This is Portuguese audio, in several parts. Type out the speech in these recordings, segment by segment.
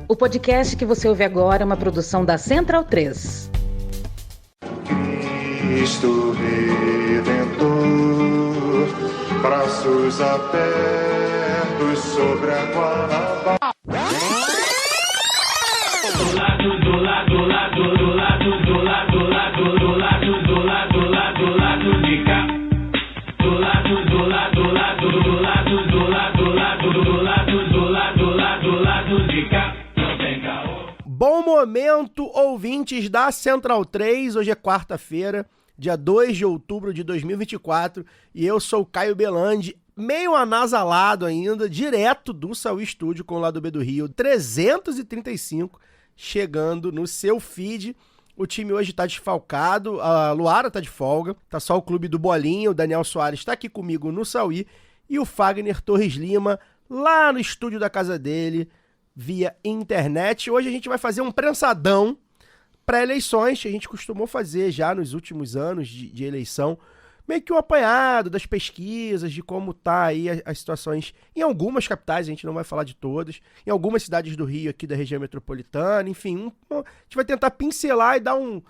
O podcast que você ouve agora é uma produção da Central 3. Cristo Redentor, braços abertos sobre a Guanabara. Bom momento, ouvintes da Central 3. Hoje é quarta-feira, dia 2 de outubro de 2024, e eu sou o Caio Belandi, meio anasalado ainda, direto do Sauí Estúdio com o Lado B do Rio 335, chegando no seu feed. O time hoje tá desfalcado, a Luara tá de folga, tá só o clube do Bolinha, o Daniel Soares tá aqui comigo no Sauí, e o Fagner Torres Lima lá no estúdio da casa dele, via internet. Hoje a gente vai fazer um prensadão pré-eleições, que a gente costumou fazer já nos últimos anos de eleição, meio que um apanhado das pesquisas, de como tá aí as situações em algumas capitais, a gente não vai falar de todas, em algumas cidades do Rio, aqui da região metropolitana, enfim, a gente vai tentar pincelar e dar um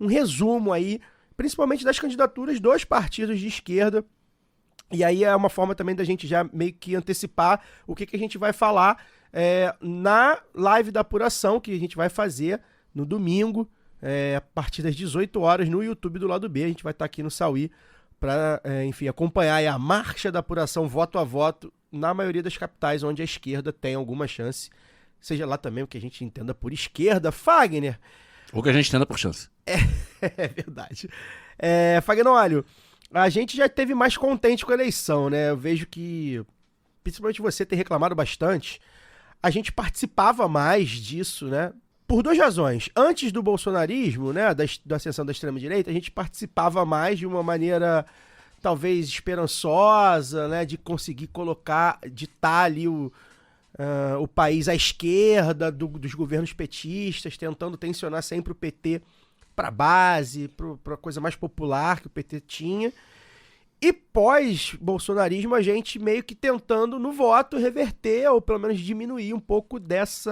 resumo aí, principalmente das candidaturas dos partidos de esquerda, e aí é uma forma também da gente já meio que antecipar o que a gente vai falar na live da apuração, que a gente vai fazer no domingo, a partir das 18 horas, no YouTube do Lado B. A gente vai estar aqui no Sauí para, enfim, acompanhar aí a marcha da apuração voto a voto na maioria das capitais onde a esquerda tem alguma chance, seja lá também o que a gente entenda por esquerda. Fagner! Ou que a gente entenda por chance. É verdade. Fagner, olha, a gente já esteve mais contente com a eleição, né? Eu vejo que, principalmente você ter reclamado bastante, a gente participava mais disso, né? Por duas razões. Antes do bolsonarismo, né, da ascensão da extrema-direita, a gente participava mais de uma maneira talvez esperançosa, né, de conseguir ditar ali o país à esquerda dos governos petistas, tentando tensionar sempre o PT para a base, para a coisa mais popular que o PT tinha. E pós-bolsonarismo, a gente meio que tentando no voto reverter, ou pelo menos diminuir um pouco desse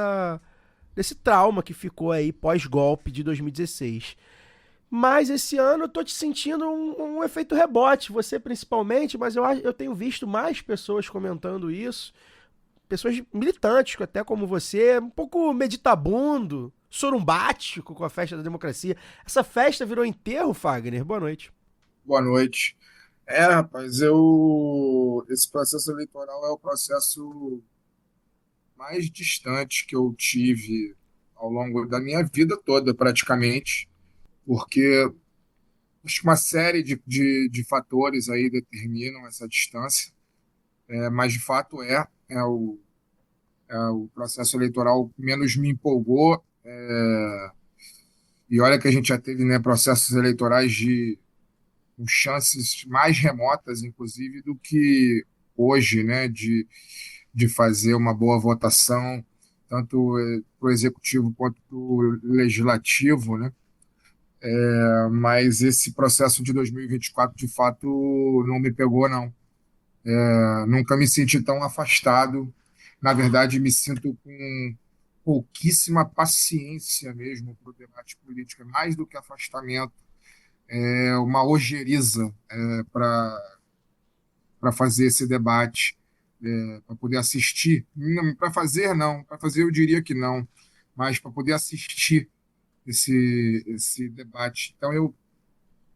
trauma que ficou aí pós-golpe de 2016. Mas esse ano eu tô te sentindo um efeito rebote, você principalmente, mas eu tenho visto mais pessoas comentando isso, pessoas militantes, até como você, um pouco meditabundo, sorumbático com a festa da democracia. Essa festa virou enterro, Fagner? Boa noite. Boa noite. Rapaz, esse processo eleitoral é o processo mais distante que eu tive ao longo da minha vida toda, praticamente, porque acho que uma série de fatores aí determinam essa distância, mas de fato é o processo eleitoral que menos me empolgou, e olha que a gente já teve, né, processos eleitorais com chances mais remotas, inclusive, do que hoje, né, de fazer uma boa votação, tanto para o executivo quanto para o legislativo, né? Mas esse processo de 2024, de fato, não me pegou, não. Nunca me senti tão afastado. Na verdade, me sinto com pouquíssima paciência mesmo para o debate político, mais do que afastamento. Uma ojeriza para fazer esse debate, para poder assistir. Para fazer, não. Para fazer, eu diria que não. Mas para poder assistir esse debate. Então, eu,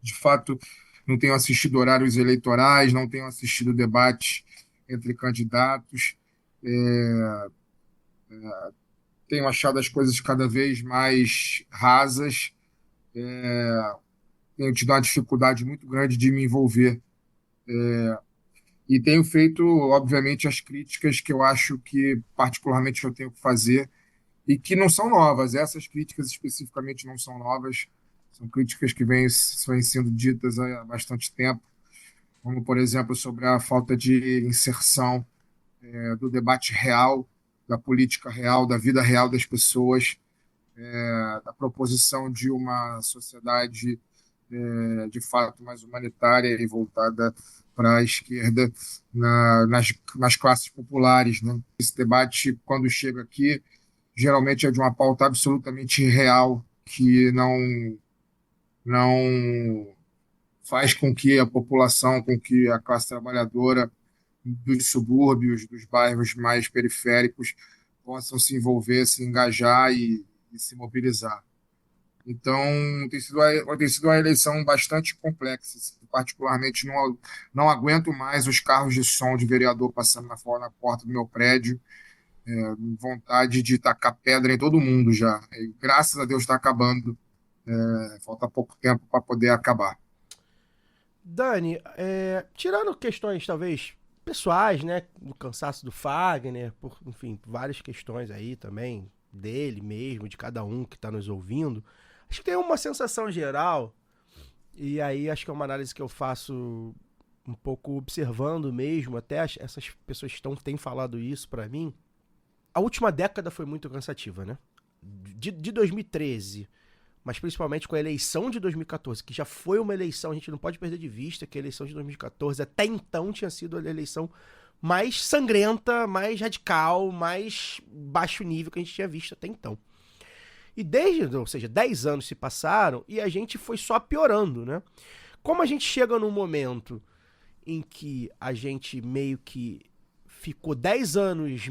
de fato, não tenho assistido horários eleitorais, não tenho assistido debates entre candidatos. Tenho achado as coisas cada vez mais rasas. Tenho tido uma dificuldade muito grande de me envolver. E tenho feito, obviamente, as críticas que eu acho que, particularmente, eu tenho que fazer e que não são novas. Essas críticas, especificamente, não são novas. São críticas que vêm sendo ditas há bastante tempo, como, por exemplo, sobre a falta de inserção do debate real, da política real, da vida real das pessoas, da proposição de uma sociedade de fato mais humanitária e voltada para a esquerda nas classes populares, né? Esse debate, quando chega aqui, geralmente é de uma pauta absolutamente irreal, que não faz com que a população, com que a classe trabalhadora dos subúrbios, dos bairros mais periféricos, possam se envolver, se engajar e se mobilizar. Então, tem sido uma eleição bastante complexa. Particularmente, não aguento mais os carros de som de vereador passando na porta do meu prédio. Vontade de tacar pedra em todo mundo já. E, graças a Deus está acabando. Falta pouco tempo para poder acabar. Dani, tirando questões talvez pessoais, né, do cansaço do Fagner, por, enfim, várias questões aí também, dele mesmo, de cada um que está nos ouvindo, acho que tem uma sensação geral, e aí acho que é uma análise que eu faço um pouco observando mesmo, até essas pessoas que têm falado isso pra mim. A última década foi muito cansativa, né? De 2013, mas principalmente com a eleição de 2014, que já foi uma eleição, a gente não pode perder de vista que a eleição de 2014 até então tinha sido a eleição mais sangrenta, mais radical, mais baixo nível que a gente tinha visto até então. E ou seja, 10 anos se passaram e a gente foi só piorando, né? Como a gente chega num momento em que a gente meio que ficou 10 anos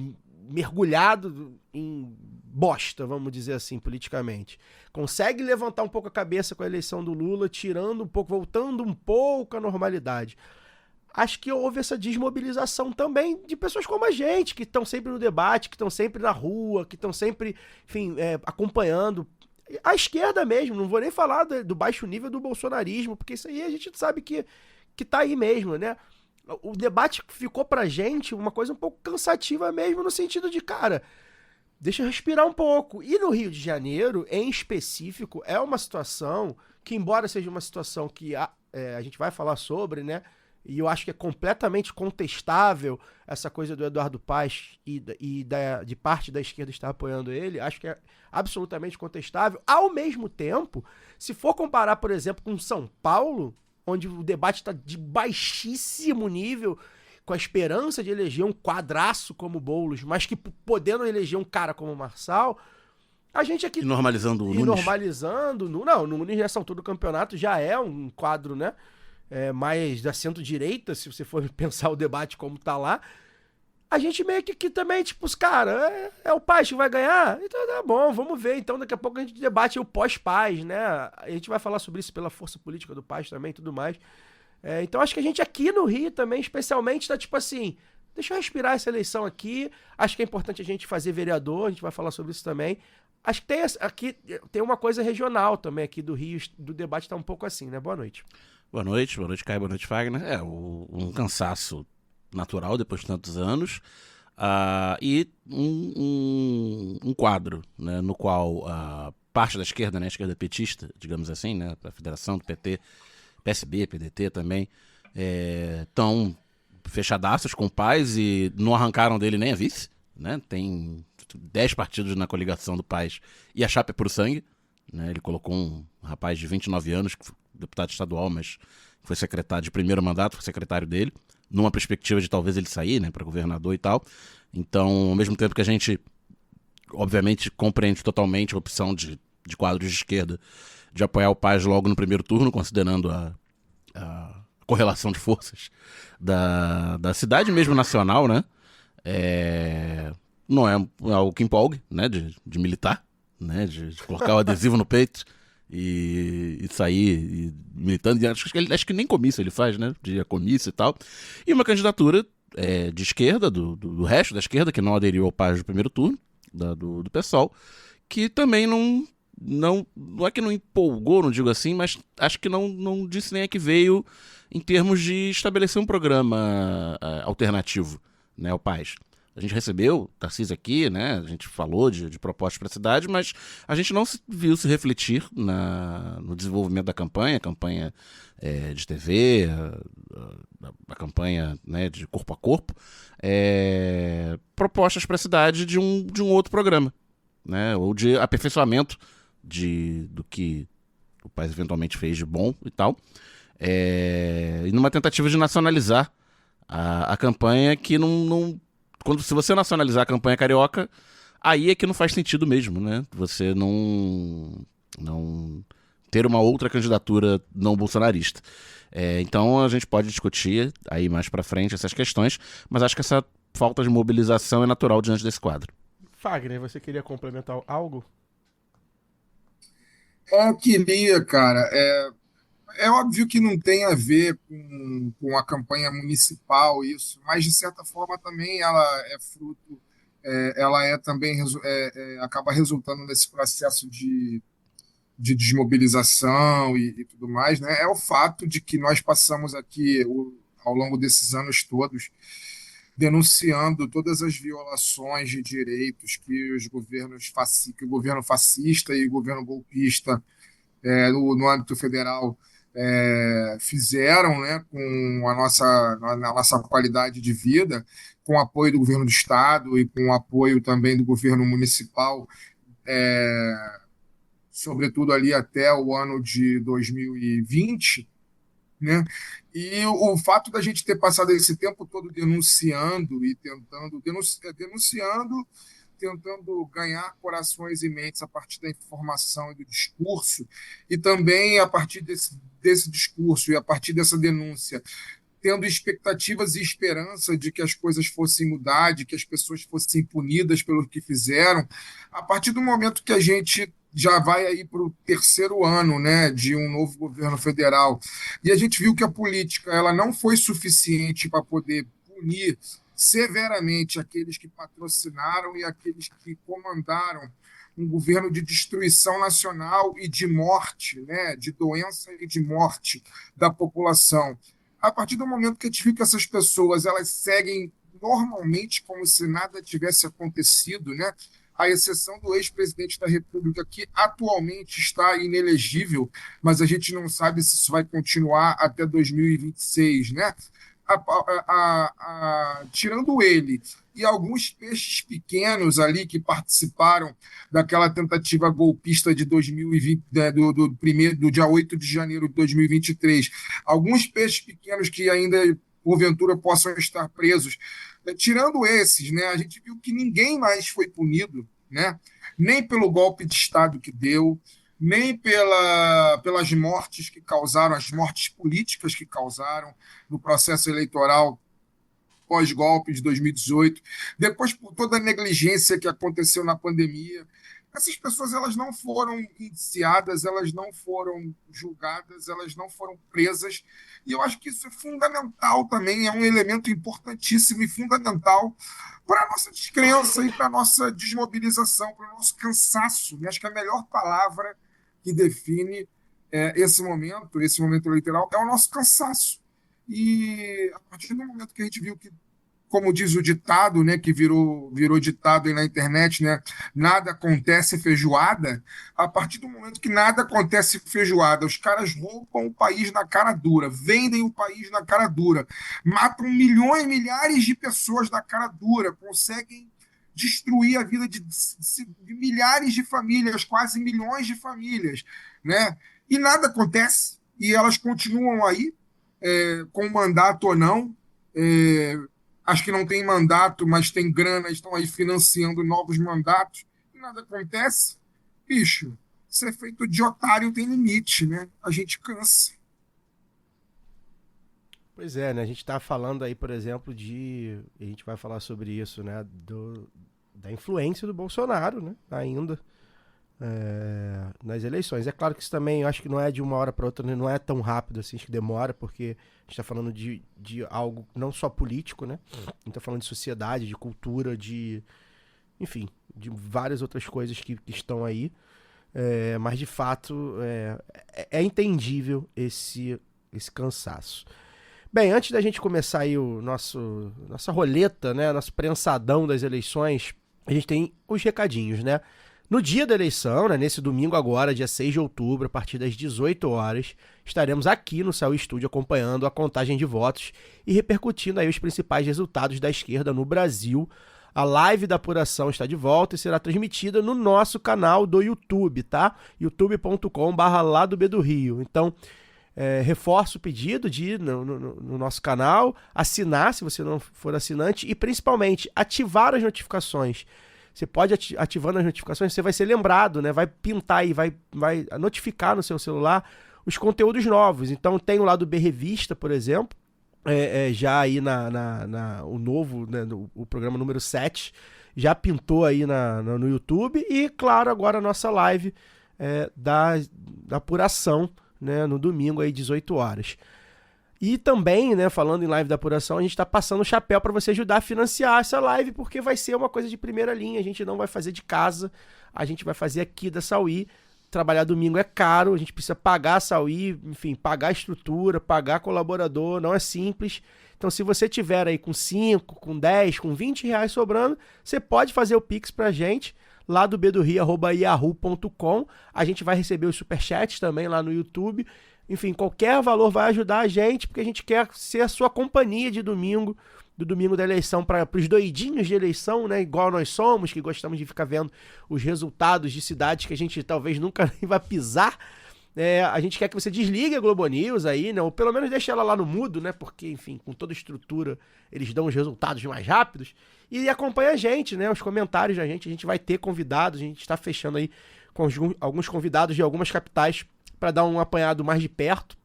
mergulhado em bosta, vamos dizer assim, politicamente, consegue levantar um pouco a cabeça com a eleição do Lula, tirando um pouco, voltando um pouco à normalidade. Acho que houve essa desmobilização também de pessoas como a gente, que estão sempre no debate, que estão sempre na rua, que estão sempre, enfim, acompanhando. A esquerda mesmo, não vou nem falar do baixo nível do bolsonarismo, porque isso aí a gente sabe que tá aí mesmo, né? O debate ficou pra gente uma coisa um pouco cansativa mesmo, no sentido de, cara, deixa eu respirar um pouco. E no Rio de Janeiro, em específico, é uma situação que, embora seja uma situação que a gente vai falar sobre, né? E eu acho que é completamente contestável essa coisa do Eduardo Paes de parte da esquerda estar apoiando ele. Acho que é absolutamente contestável. Ao mesmo tempo, se for comparar, por exemplo, com São Paulo, onde o debate está de baixíssimo nível, com a esperança de eleger um quadraço como Boulos, mas que podendo eleger um cara como Marçal, a gente aqui... E normalizando o Nunes. Normalizando... Não, o Nunes já saltou do campeonato, já é um quadro, né? Mais da centro-direita, se você for pensar o debate como tá lá, a gente meio que também, tipo, os caras, o Paes que vai ganhar? Então tá bom, vamos ver, então daqui a pouco a gente debate o pós-Paes, né? A gente vai falar sobre isso pela força política do Paes também e tudo mais. Então acho que a gente aqui no Rio também, especialmente, tá tipo assim, deixa eu respirar essa eleição aqui, acho que é importante a gente fazer vereador, a gente vai falar sobre isso também. Acho que aqui tem uma coisa regional também aqui do Rio, do debate tá um pouco assim, né? Boa noite. Boa noite, Caio, boa noite, Fagner. Um cansaço natural depois de tantos anos, e um quadro, né, no qual parte da esquerda, né, a esquerda petista, digamos assim, né, a federação do PT, PSB, PDT também, estão fechadaços com o Paes e não arrancaram dele nem a vice, né? Tem 10 partidos na coligação do Paes e a chapa é puro sangue, né? Ele colocou um rapaz de 29 anos, que foi deputado estadual, mas foi secretário de primeiro mandato, foi secretário dele, numa perspectiva de talvez ele sair, né, para governador e tal. Então, ao mesmo tempo que a gente, obviamente, compreende totalmente a opção de quadros de esquerda de apoiar o Paes logo no primeiro turno, considerando a correlação de forças da cidade mesmo nacional, né? Não é algo que empolgue, né, de militar, né, de colocar o adesivo no peito e sair militando. Acho que nem comício ele faz, né? De comício e tal. E uma candidatura de esquerda, do resto da esquerda, que não aderiu ao Paes do primeiro turno, do PSOL, que também não é que não empolgou, não digo assim, mas acho que não disse nem a que veio em termos de estabelecer um programa alternativo, né, ao Paes. A gente recebeu Tarcísio aqui, né? A gente falou de propostas para a cidade, mas a gente não viu se refletir no desenvolvimento da campanha, de TV, a campanha, né, de corpo a corpo, propostas para a cidade de um outro programa, né? Ou de aperfeiçoamento do que o Paes eventualmente fez de bom e tal, e numa tentativa de nacionalizar a campanha que se você nacionalizar a campanha carioca, aí é que não faz sentido mesmo, né? Você não ter uma outra candidatura não bolsonarista. Então a gente pode discutir aí mais pra frente essas questões, mas acho que essa falta de mobilização é natural diante desse quadro. Fagner, você queria complementar algo? Eu queria, cara. É óbvio que não tem a ver com a campanha municipal isso, mas de certa forma também ela é fruto, ela é também acaba resultando nesse processo de desmobilização e tudo mais, né? É o fato de que nós passamos aqui ao longo desses anos todos denunciando todas as violações de direitos que que o governo fascista e o governo golpista no âmbito federal fizeram, né, com na nossa qualidade de vida, com o apoio do governo do estado e com o apoio também do governo municipal, sobretudo ali até o ano de 2020, né? E o fato da gente ter passado esse tempo todo denunciando e denunciando, tentando ganhar corações e mentes a partir da informação e do discurso, e também a partir desse discurso e a partir dessa denúncia, tendo expectativas e esperança de que as coisas fossem mudar, de que as pessoas fossem punidas pelo que fizeram, a partir do momento que a gente já vai aí para o terceiro ano, né, de um novo governo federal, e a gente viu que a política ela não foi suficiente para poder punir severamente aqueles que patrocinaram e aqueles que comandaram um governo de destruição nacional e de morte, né, de doença e de morte da população. A partir do momento que a gente viu que essas pessoas elas seguem normalmente como se nada tivesse acontecido, né, à exceção do ex-presidente da República, que atualmente está inelegível, mas a gente não sabe se isso vai continuar até 2026, né? Tirando ele e alguns peixes pequenos ali que participaram daquela tentativa golpista de 2020, né, do dia 8 de janeiro de 2023, alguns peixes pequenos que ainda porventura possam estar presos, tirando esses, né, a gente viu que ninguém mais foi punido, né, nem pelo golpe de Estado que deu, nem pelas mortes que causaram, as mortes políticas que causaram no processo eleitoral pós-golpe de 2018, depois por toda a negligência que aconteceu na pandemia. Essas pessoas elas não foram indiciadas, elas não foram julgadas, elas não foram presas, e eu acho que isso é fundamental também, é um elemento importantíssimo e fundamental para a nossa descrença e para a nossa desmobilização, para o nosso cansaço. E acho que a melhor palavra que define esse momento eleitoral, é o nosso cansaço. E a partir do momento que a gente viu que, como diz o ditado, né, que virou ditado aí na internet, né, nada acontece feijoada, a partir do momento que nada acontece feijoada, os caras roubam o país na cara dura, vendem o país na cara dura, matam milhões, milhares de pessoas na cara dura, conseguem destruir a vida de milhares de famílias, quase milhões de famílias, né? E nada acontece, e elas continuam aí, com mandato ou não, acho que não tem mandato, mas tem grana, estão aí financiando novos mandatos, e nada acontece. Bicho, ser feito de otário tem limite, né? A gente cansa. Pois é, né? A gente está falando aí, por exemplo, a gente vai falar sobre isso, né? Da influência do Bolsonaro, né? Ainda nas eleições. É claro que isso também, eu acho que não é de uma hora para outra, né? Não é tão rápido assim, acho que demora, porque a gente está falando de algo não só político, né? A gente está falando de sociedade, de cultura, enfim, de várias outras coisas que estão aí. Mas, de fato, é entendível esse cansaço. Bem, antes da gente começar aí nossa roleta, né, nosso prensadão das eleições, a gente tem os recadinhos, né? No dia da eleição, né, nesse domingo agora, dia 6 de outubro, a partir das 18 horas, estaremos aqui no Céu Estúdio acompanhando a contagem de votos e repercutindo aí os principais resultados da esquerda no Brasil. A live da apuração está de volta e será transmitida no nosso canal do YouTube, tá? youtube.com/ladobdorio. Então, reforço o pedido de ir no nosso canal, assinar se você não for assinante e principalmente ativar as notificações. Você pode ativando as notificações, você vai ser lembrado, né? Vai pintar aí, vai notificar no seu celular os conteúdos novos. Então tem o lado B Revista, por exemplo, já aí o novo, né, o programa número 7, já pintou aí no YouTube. E, claro, agora a nossa live da apuração, né, no domingo aí, 18 horas. E também, né, falando em live da apuração, a gente está passando o chapéu para você ajudar a financiar essa live, porque vai ser uma coisa de primeira linha. A gente não vai fazer de casa, a gente vai fazer aqui da Sauí. Trabalhar domingo é caro, a gente precisa pagar a Sauí, enfim, pagar a estrutura, pagar colaborador, não é simples. Então, se você tiver aí com 5, com 10, com 20 reais sobrando, você pode fazer o Pix pra gente, lá do bedorri@yahoo.com. A gente vai receber os superchats também lá no YouTube. Enfim, qualquer valor vai ajudar a gente, porque a gente quer ser a sua companhia de domingo, do domingo da eleição, para os doidinhos de eleição, né? Igual nós somos, que gostamos de ficar vendo os resultados de cidades que a gente talvez nunca nem vai pisar. A gente quer que você desligue a Globo News aí, né? Ou pelo menos deixe ela lá no mudo, né? Porque, enfim, com toda a estrutura, eles dão os resultados mais rápidos. E acompanha a gente, né? Os comentários da gente. A gente vai ter convidados, a gente está fechando aí com alguns convidados de algumas capitais para dar um apanhado mais de perto.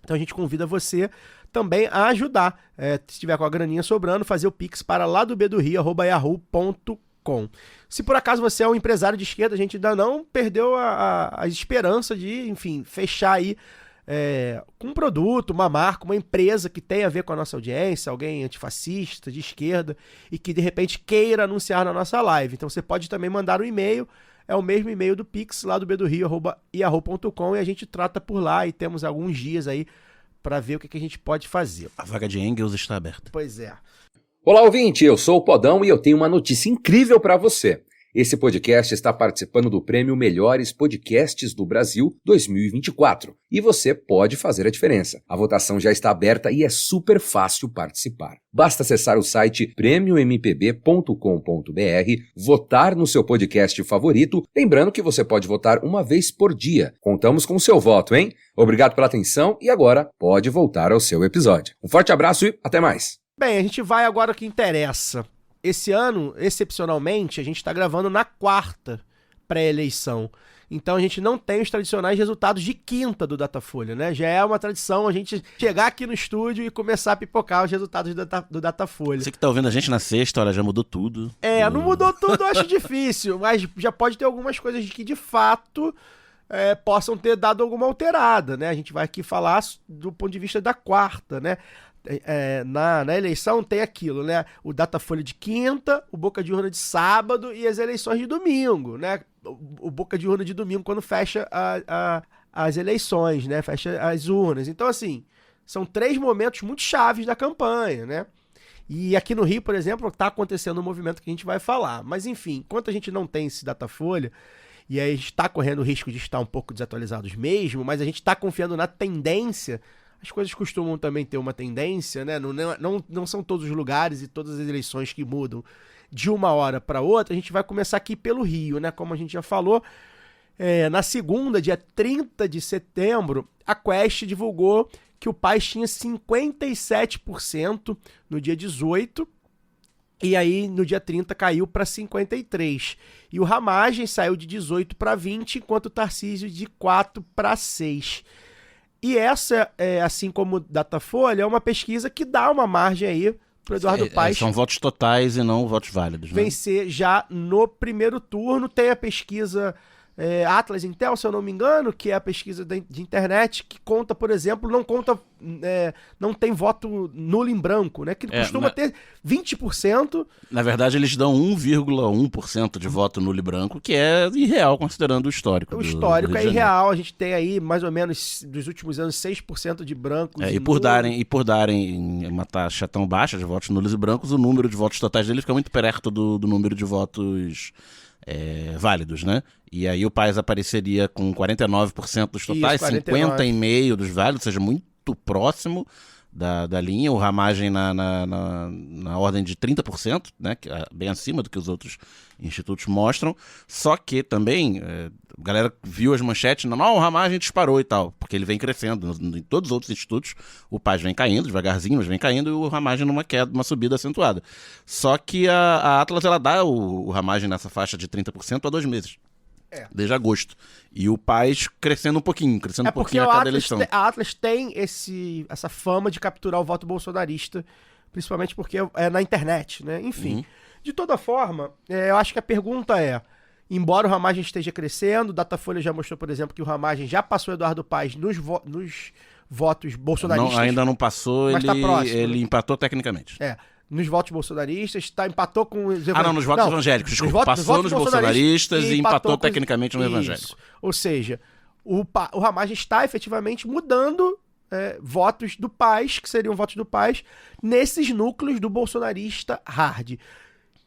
Então a gente convida você também a ajudar. Se tiver com a graninha sobrando, fazer o Pix para lá do bedorri@yahoo.com. Se por acaso você é um empresário de esquerda, a gente ainda não perdeu a esperança de, enfim, fechar aí com um produto, uma marca, uma empresa que tenha a ver com a nossa audiência, alguém antifascista, de esquerda, e que de repente queira anunciar na nossa live. Então você pode também mandar um e-mail, é o mesmo e-mail do Pix, lá do bedorri@yahoo.com, e a gente trata por lá, e temos alguns dias aí para ver o que a gente pode fazer. A vaga de Engels está aberta. Pois é. Olá, ouvinte, eu sou o Podão e eu tenho uma notícia incrível para você. Esse podcast está participando do prêmio Melhores Podcasts do Brasil 2024 e você pode fazer a diferença. A votação já está aberta e é super fácil participar. Basta acessar o site premiompb.com.br, votar no seu podcast favorito, lembrando que você pode votar uma vez por dia. Contamos com o seu voto, hein? Obrigado pela atenção e agora pode voltar ao seu episódio. Um forte abraço e até mais! Bem, a gente vai agora ao que interessa. Esse ano, excepcionalmente, a gente está gravando na quarta pré-eleição. Então a gente não tem os tradicionais resultados de quinta do Datafolha, né? Já é uma tradição a gente chegar aqui no estúdio e começar a pipocar os resultados do Datafolha. Você que tá ouvindo a gente na sexta, olha, já mudou tudo. Não mudou tudo, eu acho difícil, mas já pode ter algumas coisas que de fato possam ter dado alguma alterada, né? A gente vai aqui falar do ponto de vista da quarta, né? Na eleição tem aquilo, né? O Datafolha de quinta, o Boca de Urna de sábado e as eleições de domingo, né? O Boca de Urna de domingo quando fecha as eleições, né? Fecha as urnas. Então, assim, são 3 momentos muito chaves da campanha, né? E aqui no Rio, por exemplo, está acontecendo um movimento que a gente vai falar. Mas, enfim, enquanto a gente não tem esse Datafolha, e aí a gente está correndo o risco de estar um pouco desatualizados mesmo, mas a gente está confiando na tendência. As coisas costumam também ter uma tendência, né? Não são todos os lugares e todas as eleições que mudam de uma hora para outra. A gente vai começar aqui pelo Rio, né? Como a gente já falou, na segunda, dia 30 de setembro, a Quest divulgou que o Paes tinha 57% no dia 18, e aí no dia 30 caiu para 53%. E o Ramagem saiu de 18 para 20, enquanto o Tarcísio de 4 para 6%. E essa, assim como o Datafolha, é uma pesquisa que dá uma margem aí para o Eduardo Paes. São votos totais e não votos válidos, né? Vencer já no primeiro turno. Tem a pesquisa Atlas Intel, se eu não me engano, que é a pesquisa de internet, que conta, por exemplo, não tem voto nulo em branco, né? Que costuma ter 20%. Na verdade, eles dão 1,1% de voto nulo e branco, que é irreal, considerando o histórico. O histórico é irreal. A gente tem aí, mais ou menos, dos últimos anos, 6% de brancos. E por darem uma taxa tão baixa de votos nulos e brancos, o número de votos totais deles fica muito perto do número de votos válidos, né? E aí o Paes apareceria com 49% dos totais, 50,5% dos válidos, ou seja, muito próximo. da linha, o Ramagem na ordem de 30%, né, que é bem acima do que os outros institutos mostram, só que também a galera viu as manchetes, não, o Ramagem disparou e tal, porque ele vem crescendo, em todos os outros institutos o PAS vem caindo, devagarzinho, mas vem caindo, e o Ramagem numa queda, uma subida acentuada. Só que a Atlas, ela dá o Ramagem nessa faixa de 30% há 2 meses. Desde agosto. E o PAS crescendo um pouquinho a cada eleição. A Atlas tem essa fama de capturar o voto bolsonarista, principalmente porque é na internet, né? Enfim. De toda forma, eu acho que a pergunta é, embora o Ramagem esteja crescendo, o Datafolha já mostrou, por exemplo, que o Ramagem já passou o Eduardo Paes nos votos bolsonaristas. Ainda não passou, mas tá próximo, ele empatou tecnicamente. Nos votos bolsonaristas, empatou com os evangélicos. Nos votos evangélicos, desculpa. Passou nos bolsonaristas e empatou tecnicamente no evangélico. Ou seja, o Ramagem está efetivamente mudando votos do PAS, que seriam votos do PAS, nesses núcleos do bolsonarista hard.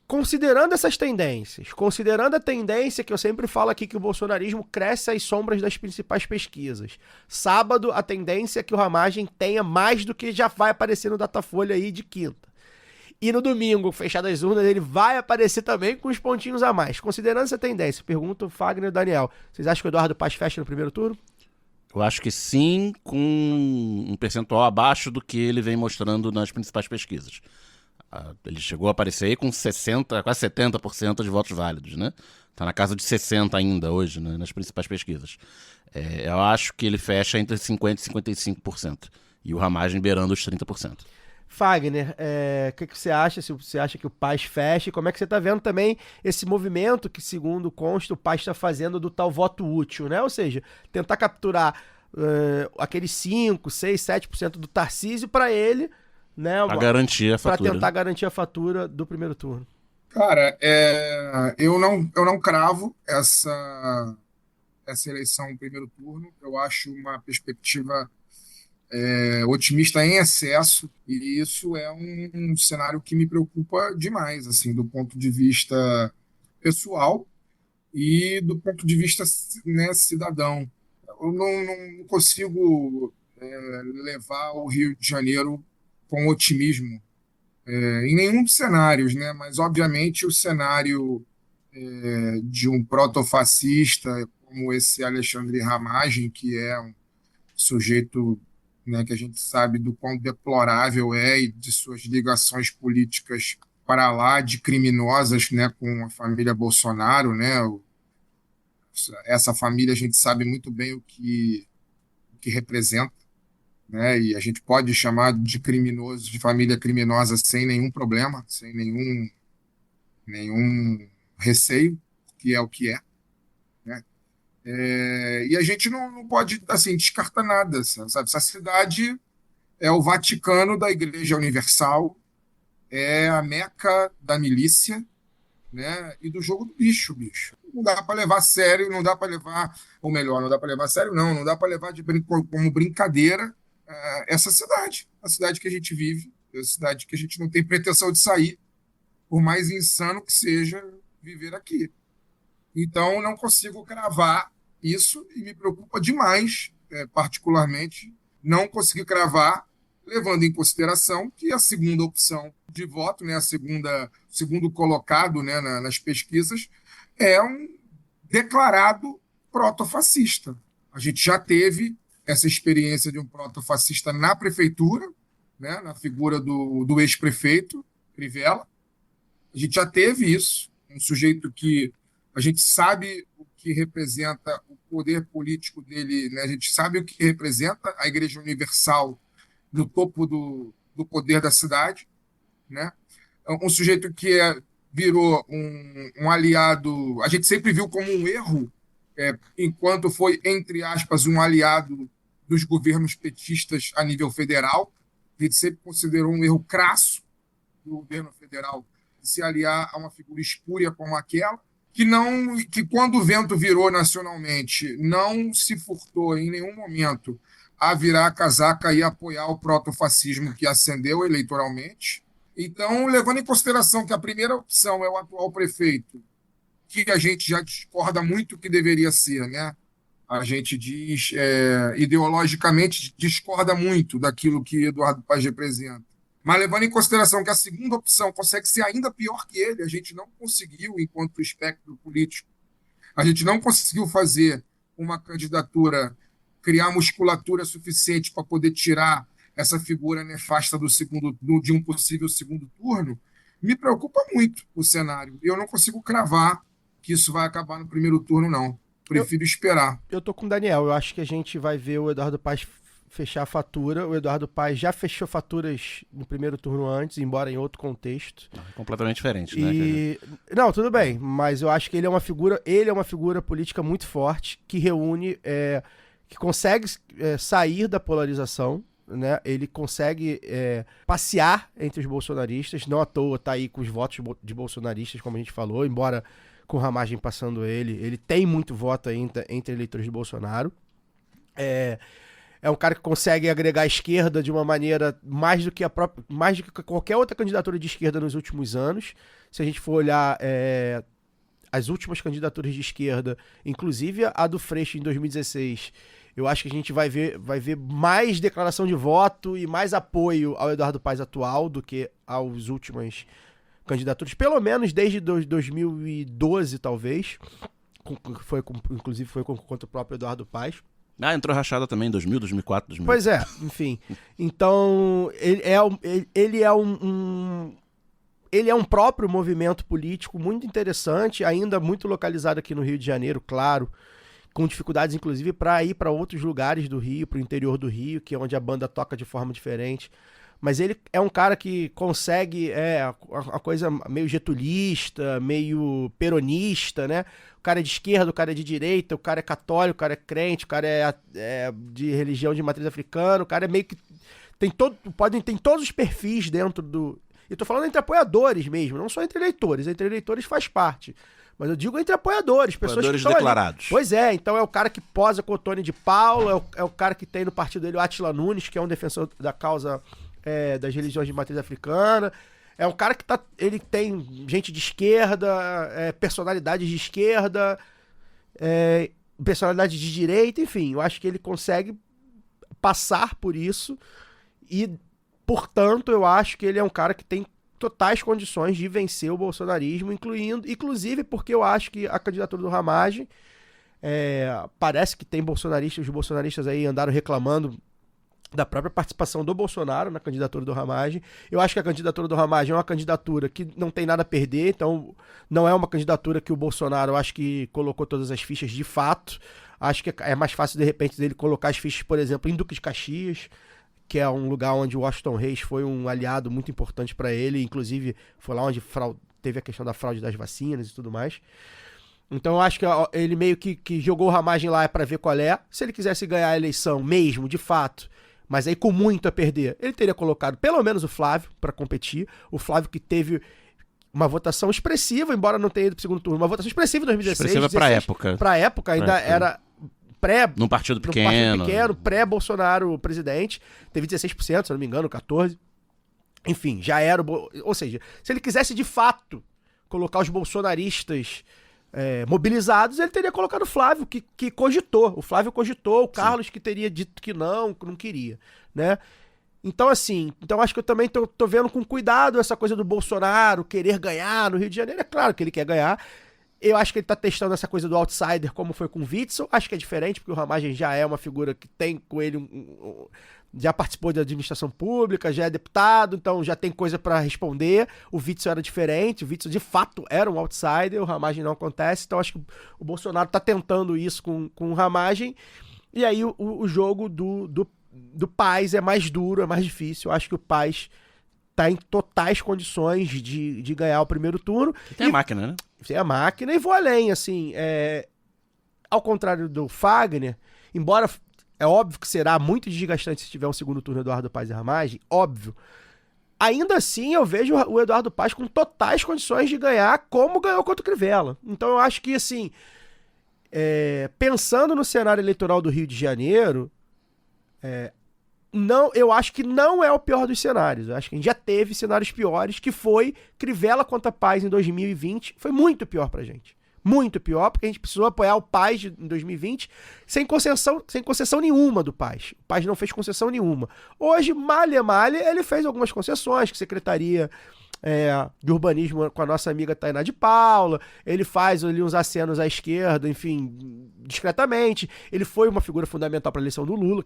Considerando essas tendências, considerando a tendência que eu sempre falo aqui que o bolsonarismo cresce às sombras das principais pesquisas. Sábado, a tendência é que o Ramagem tenha mais do que já vai aparecer no Datafolha aí de quinta. E no domingo, fechado as urnas, ele vai aparecer também com os pontinhos a mais. Considerando essa tendência, pergunto o Fagner e o Daniel, vocês acham que o Eduardo Paes fecha no primeiro turno? Eu acho que sim, com um percentual abaixo do que ele vem mostrando nas principais pesquisas. Ele chegou a aparecer aí com 60%, quase 70% de votos válidos, né? Tá na casa de 60% ainda hoje, né, nas principais pesquisas. Eu acho que ele fecha entre 50% e 55%. E o Ramagem beirando os 30%. Fagner, o que você acha? Se você acha que o PAS fecha, como é que você está vendo também esse movimento que, segundo consta, o PAS está fazendo do tal voto útil, né? Ou seja, tentar capturar aqueles 5%, 6%, 7% do Tarcísio para ele, né? Para garantir a fatura. Para tentar garantir a fatura do primeiro turno. Cara, eu não cravo essa eleição no primeiro turno. Eu acho uma perspectiva otimista em excesso, e isso é um cenário que me preocupa demais, assim, do ponto de vista pessoal e do ponto de vista, né, cidadão. Eu não consigo levar o Rio de Janeiro com otimismo em nenhum dos cenários, né? Mas, obviamente, o cenário de um protofascista como esse Alexandre Ramagem, que é um sujeito, né, que a gente sabe do quão deplorável e de suas ligações políticas para lá de criminosas, né, com a família Bolsonaro, né? Essa família a gente sabe muito bem o que representa, né? E a gente pode chamar de criminoso, de família criminosa sem nenhum problema, sem nenhum receio, que é o que é, né? E a gente não pode, assim, descartar nada, sabe? Essa cidade é o Vaticano da Igreja Universal, é a Meca da milícia, né? E do jogo do bicho. Não dá para levar a sério, não dá para levar, ou melhor, não dá para levar a sério, não dá para levar como brincadeira essa cidade, a cidade que a gente vive, a cidade que a gente não tem pretensão de sair, por mais insano que seja viver aqui. Então, não consigo cravar isso e me preocupa demais, particularmente, não conseguir cravar, levando em consideração que a segunda opção de voto, né, segundo colocado, né, nas pesquisas, é um declarado protofascista. A gente já teve essa experiência de um protofascista na prefeitura, né, na figura do ex-prefeito Crivella. A gente já teve isso, um sujeito que a gente sabe o que representa o poder político dele, né? A gente sabe o que representa a Igreja Universal no topo do poder da cidade, né? Um sujeito que virou um aliado, a gente sempre viu como um erro, enquanto foi, entre aspas, um aliado dos governos petistas a nível federal. A gente sempre considerou um erro crasso do governo federal se aliar a uma figura espúria como aquela, que quando o vento virou nacionalmente, não se furtou em nenhum momento a virar a casaca e apoiar o protofascismo que ascendeu eleitoralmente. Então, levando em consideração que a primeira opção é o atual prefeito, que a gente já discorda muito que deveria ser, né? A gente diz, ideologicamente, discorda muito daquilo que Eduardo Paes representa. Mas levando em consideração que a segunda opção consegue ser ainda pior que ele, a gente não conseguiu, enquanto espectro político, a gente não conseguiu fazer uma candidatura, criar musculatura suficiente para poder tirar essa figura nefasta de um possível segundo turno, me preocupa muito o cenário. Eu não consigo cravar que isso vai acabar no primeiro turno, não. Prefiro esperar. Eu tô com o Daniel. Eu acho que a gente vai ver o Eduardo Paes fechar a fatura. O Eduardo Paes já fechou faturas no primeiro turno antes, embora em outro contexto. Completamente diferente, né? Não, tudo bem, mas eu acho que ele é uma figura política muito forte, que reúne, que consegue sair da polarização, né? Ele consegue passear entre os bolsonaristas, não à toa tá aí com os votos de bolsonaristas, como a gente falou, embora com Ramagem passando ele tem muito voto ainda entre eleitores de Bolsonaro. É um cara que consegue agregar a esquerda de uma maneira mais do que qualquer outra candidatura de esquerda nos últimos anos. Se a gente for olhar as últimas candidaturas de esquerda, inclusive a do Freixo em 2016, eu acho que a gente vai ver mais declaração de voto e mais apoio ao Eduardo Paes atual do que às últimas candidaturas, pelo menos desde 2012, talvez. Inclusive foi contra o próprio Eduardo Paes. Entrou rachada também em 2000, 2004, 2000. Pois é, enfim. Então, ele é um próprio movimento político muito interessante, ainda muito localizado aqui no Rio de Janeiro, claro, com dificuldades, inclusive, para ir para outros lugares do Rio, para o interior do Rio, que é onde a banda toca de forma diferente. Mas ele é um cara que consegue a coisa meio getulista, meio peronista, né? O cara é de esquerda, o cara é de direita, o cara é católico, o cara é crente, o cara é de religião de matriz africana, o cara é meio que... tem todos os perfis dentro do... Eu tô falando entre apoiadores mesmo, não só entre eleitores. Entre eleitores faz parte. Mas eu digo entre apoiadores, pessoas apoiadores que estão declarados. Ali. Pois é, então é o cara que posa com o Tony de Paula, é o cara que tem no partido dele o Átila Nunes, que é um defensor da causa... das religiões de matriz africana. É um cara que ele tem gente de esquerda, personalidades de esquerda, personalidade de direita, enfim, eu acho que ele consegue passar por isso e, portanto, eu acho que ele é um cara que tem totais condições de vencer o bolsonarismo, inclusive porque eu acho que a candidatura do Ramagem, parece que tem bolsonaristas, os bolsonaristas aí andaram reclamando da própria participação do Bolsonaro na candidatura do Ramagem. Eu acho que a candidatura do Ramagem é uma candidatura que não tem nada a perder, então não é uma candidatura que o Bolsonaro, eu acho que colocou todas as fichas de fato. Acho que é mais fácil, de repente, dele colocar as fichas, por exemplo, em Duque de Caxias, que é um lugar onde o Washington Reis foi um aliado muito importante para ele, inclusive foi lá onde teve a questão da fraude das vacinas e tudo mais. Então eu acho que ele meio que jogou o Ramagem lá para ver qual é. Se ele quisesse ganhar a eleição mesmo, de fato, mas aí com muito a perder, ele teria colocado pelo menos o Flávio para competir. O Flávio que teve uma votação expressiva, embora não tenha ido pro segundo turno, uma votação expressiva em 2016. Expressiva para época. Para época, ainda era num partido pequeno, pré-Bolsonaro presidente. Teve 16%, se eu não me engano, 14%. Enfim, já era... Ou seja, se ele quisesse de fato colocar os bolsonaristas mobilizados, ele teria colocado o Flávio, que cogitou. O Flávio cogitou, o Carlos que teria dito que não queria, né? Então, assim, acho que eu também tô vendo com cuidado essa coisa do Bolsonaro querer ganhar no Rio de Janeiro. É claro que ele quer ganhar. Eu acho que ele tá testando essa coisa do outsider, como foi com o Witzel. Acho que é diferente, porque o Ramagem já é uma figura que tem com ele já participou da administração pública, já é deputado, então já tem coisa para responder. O Witzel era diferente, o Witzel de fato era um outsider, o Ramagem não acontece, então acho que o Bolsonaro tá tentando isso com o Ramagem, e aí o jogo do Paes é mais duro, é mais difícil. Eu acho que o Paes tá em totais condições de ganhar o primeiro turno. Tem a máquina, né? Tem a máquina, e vou além, assim, ao contrário do Fagner, embora é óbvio que será muito desgastante se tiver um segundo turno Eduardo Paes e Ramagem, óbvio, ainda assim eu vejo o Eduardo Paes com totais condições de ganhar como ganhou contra o Crivella. Então eu acho que, assim, pensando no cenário eleitoral do Rio de Janeiro, eu acho que não é o pior dos cenários. Eu acho que a gente já teve cenários piores, que foi Crivella contra Paes em 2020. Foi muito pior pra gente. Muito pior, porque a gente precisou apoiar o Paz em 2020 sem concessão nenhuma do Paz. O Paz não fez concessão nenhuma. Hoje, malha, ele fez algumas concessões, que Secretaria de Urbanismo com a nossa amiga Tainá de Paula, ele faz ali uns acenos à esquerda, enfim, discretamente. Ele foi uma figura fundamental para a eleição do Lula,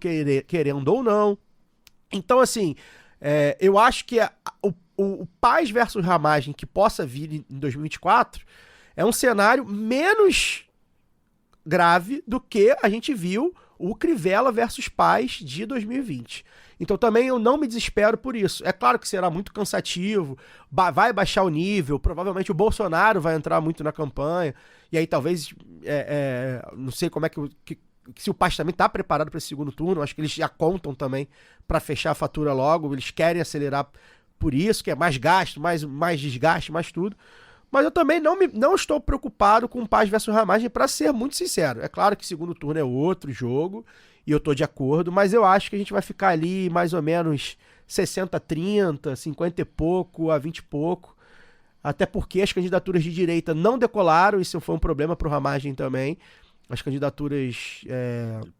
querendo ou não. Então, assim, eu acho que o Paz versus Ramagem que possa vir em 2024 é um cenário menos grave do que a gente viu o Crivella versus Paz de 2020. Então também eu não me desespero por isso. É claro que será muito cansativo, vai baixar o nível, provavelmente o Bolsonaro vai entrar muito na campanha, e aí talvez, não sei como é que se o Paz também está preparado para esse segundo turno, acho que eles já contam também para fechar a fatura logo, eles querem acelerar por isso, que é mais gasto, mais desgaste, mais tudo. Mas eu também não estou preocupado com o Paz versus Ramagem, para ser muito sincero. É claro que segundo turno é outro jogo, e eu tô de acordo, mas eu acho que a gente vai ficar ali mais ou menos 60-30, 50 e pouco a 20 e pouco, até porque as candidaturas de direita não decolaram, isso foi um problema pro Ramagem também. As candidaturas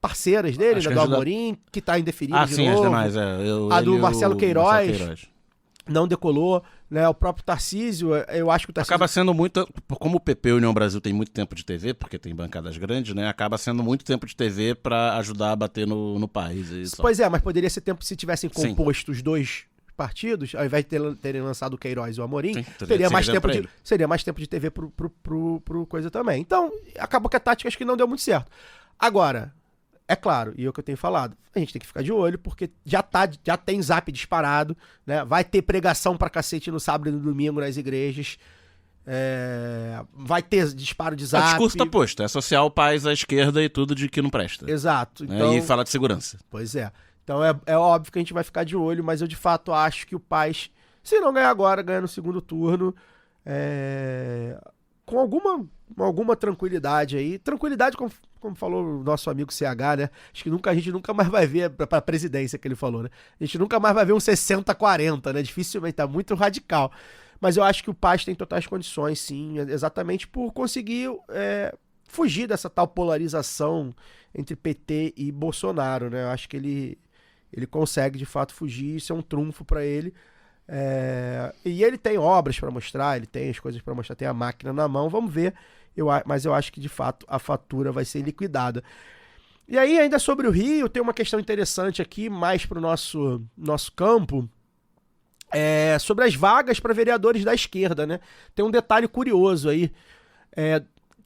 parceiras dele, da do Amorim, que tá indeferida de novo. Sim, as demais, a do Marcelo Queiroz não decolou, né? O próprio Tarcísio, eu acho que o Tarcísio... Acaba sendo muito... Como o PP e União Brasil tem muito tempo de TV, porque tem bancadas grandes, né? Acaba sendo muito tempo de TV para ajudar a bater no país. Pois mas poderia ser tempo se tivessem composto os dois partidos, ao invés de terem lançado o Queiroz e o Amorim, seria mais tempo de TV pro coisa também. Então, acabou que a tática acho que não deu muito certo. Agora, é claro, e é o que eu tenho falado, a gente tem que ficar de olho, porque já tem zap disparado, né? Vai ter pregação pra cacete no sábado e no domingo nas igrejas, vai ter disparo de zap. O discurso tá posto, é social, paz à esquerda e tudo de que não presta. Exato. Então, e fala de segurança. Pois é. Então é óbvio que a gente vai ficar de olho, mas eu de fato acho que o Paz, se não ganhar agora, ganha no segundo turno, com alguma tranquilidade aí. Tranquilidade, como falou o nosso amigo CH, né? Acho que a gente nunca mais vai ver, pra presidência que ele falou, né? A gente nunca mais vai ver um 60-40, né? Dificilmente, tá muito radical. Mas eu acho que o Paz tem totais condições, sim, exatamente por conseguir fugir dessa tal polarização entre PT e Bolsonaro, né? Eu acho que ele consegue, de fato, fugir, isso é um trunfo para ele. E ele tem obras para mostrar, ele tem as coisas para mostrar, tem a máquina na mão, vamos ver. Mas eu acho que, de fato, a fatura vai ser liquidada. E aí, ainda sobre o Rio, tem uma questão interessante aqui, mais para o nosso campo, sobre as vagas para vereadores da esquerda, né? Tem um detalhe curioso aí.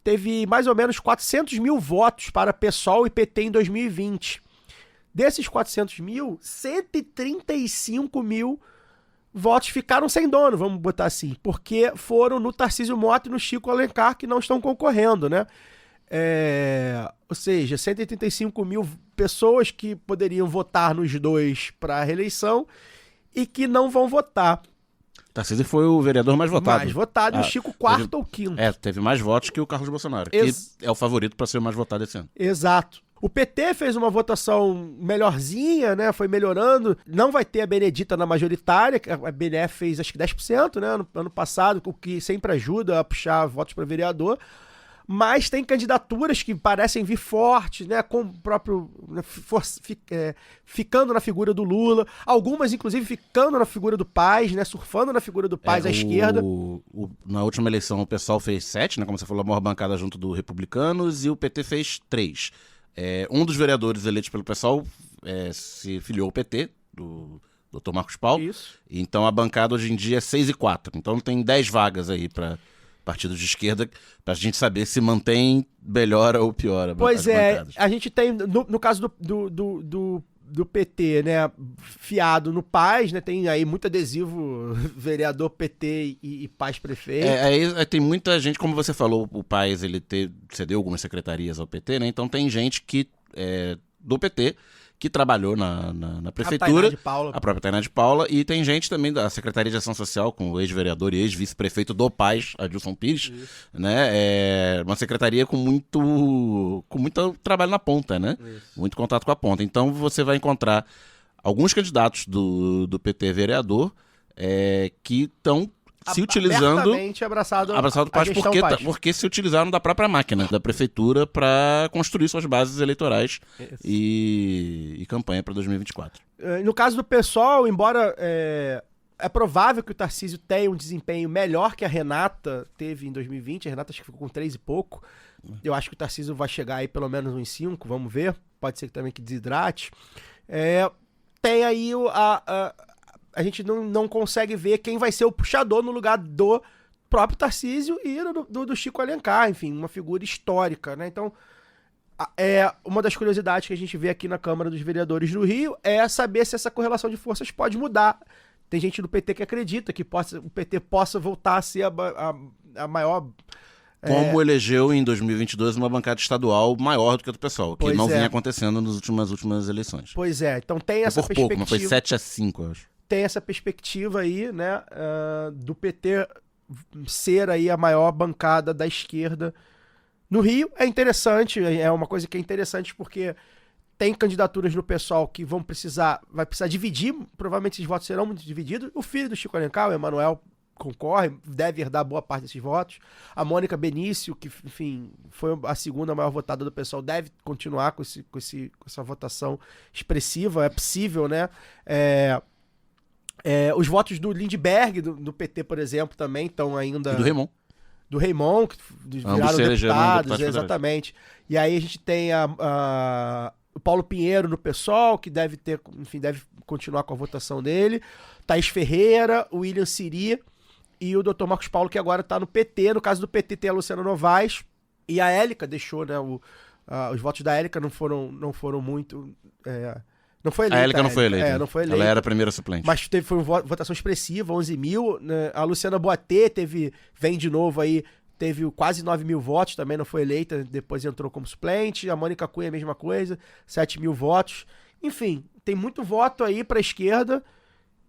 Teve mais ou menos 400 mil votos para PSOL e PT em 2020. Desses 400 mil, 135 mil votos ficaram sem dono, vamos botar assim, porque foram no Tarcísio Mota e no Chico Alencar, que não estão concorrendo, né? Ou seja, 135 mil pessoas que poderiam votar nos dois para a reeleição e que não vão votar. Tarcísio foi o vereador mais votado. Mais votado, e o Chico quarto ou quinto. Teve mais votos que o Carlos Bolsonaro, que é o favorito para ser o mais votado esse ano. Exato. O PT fez uma votação melhorzinha, né? Foi melhorando. Não vai ter a Benedita na majoritária. A BNF fez acho que 10%, né? Ano passado, o que sempre ajuda a puxar votos para vereador. Mas tem candidaturas que parecem vir fortes, né? Com o próprio... ficando na figura do Lula. Algumas, inclusive, ficando na figura do Paz, né? Surfando na figura do Paz à esquerda. Na última eleição, o PSOL fez 7, né? Como você falou, a maior bancada junto do Republicanos. E o PT fez 3. Um dos vereadores eleitos pelo PSOL se filiou ao PT, do Dr. Marcos Paulo. Isso. Então a bancada hoje em dia é 6 e 4. Então tem 10 vagas aí para partidos de esquerda, pra gente saber se mantém, melhora ou piora. Pois a gente tem, no caso do PT, né, fiado no Paz, né, tem aí muito adesivo vereador PT e Paz prefeito. Aí tem muita gente, como você falou, o Paz ele cedeu algumas secretarias ao PT, né, então tem gente que do PT que trabalhou na prefeitura, a própria Tainá de Paula, e tem gente também da Secretaria de Ação Social, com o ex-vereador e ex-vice-prefeito do Paz, Adilson Pires, né? Uma secretaria com muito trabalho na ponta, né? Isso. Muito contato com a ponta. Então você vai encontrar alguns candidatos do PT vereador que estão se utilizando... abertamente abraçado Abraçado Paz, gestão porque, Paz. porque se utilizaram da própria máquina da prefeitura para construir suas bases eleitorais e campanha para 2024. No caso do PSOL, embora é provável que o Tarcísio tenha um desempenho melhor que a Renata teve em 2020, a Renata acho que ficou com 3 e pouco, eu acho que o Tarcísio vai chegar aí pelo menos uns 5, vamos ver, pode ser que também que desidrate. Tem aí a gente não consegue ver quem vai ser o puxador no lugar do próprio Tarcísio e do Chico Alencar, enfim, uma figura histórica, né? Então, uma das curiosidades que a gente vê aqui na Câmara dos Vereadores do Rio é saber se essa correlação de forças pode mudar. Tem gente do PT que acredita que o PT possa voltar a ser a maior... Como elegeu em 2022 uma bancada estadual maior do que a do PSOL, que Pois não é. vinha acontecendo nas últimas eleições. Pois é, então tem essa Por pouco, perspectiva. mas foi 7-5, eu acho. Tem essa perspectiva aí, né, do PT ser aí a maior bancada da esquerda no Rio. É interessante, é uma coisa que é interessante porque tem candidaturas no PSOL que vai precisar dividir, provavelmente esses votos serão muito divididos. O filho do Chico Alencar, o Emanuel, concorre, deve herdar boa parte desses votos. A Mônica Benício, que, enfim, foi a segunda maior votada do PSOL, deve continuar com essa votação expressiva. É possível, né? Os votos do Lindbergh, do PT, por exemplo, também estão ainda... E do Raymond. Do Raymond, que viraram se elegeram deputados, deputados exatamente. E aí a gente tem o Paulo Pinheiro no PSOL, que deve continuar com a votação dele. Thaís Ferreira, o William Siri e o Dr. Marcos Paulo, que agora está no PT. No caso do PT tem a Luciana Novaes. E a Élica deixou, né? Os votos da Élica não foram muito... não foi eleita. A Élica não foi eleita. Não foi eleita. Ela era a primeira suplente. Mas foi uma votação expressiva, 11 mil. Né? A Luciana Boatê vem de novo aí, teve quase 9 mil votos, também não foi eleita, depois entrou como suplente. A Mônica Cunha, a mesma coisa, 7 mil votos. Enfim, tem muito voto aí pra esquerda.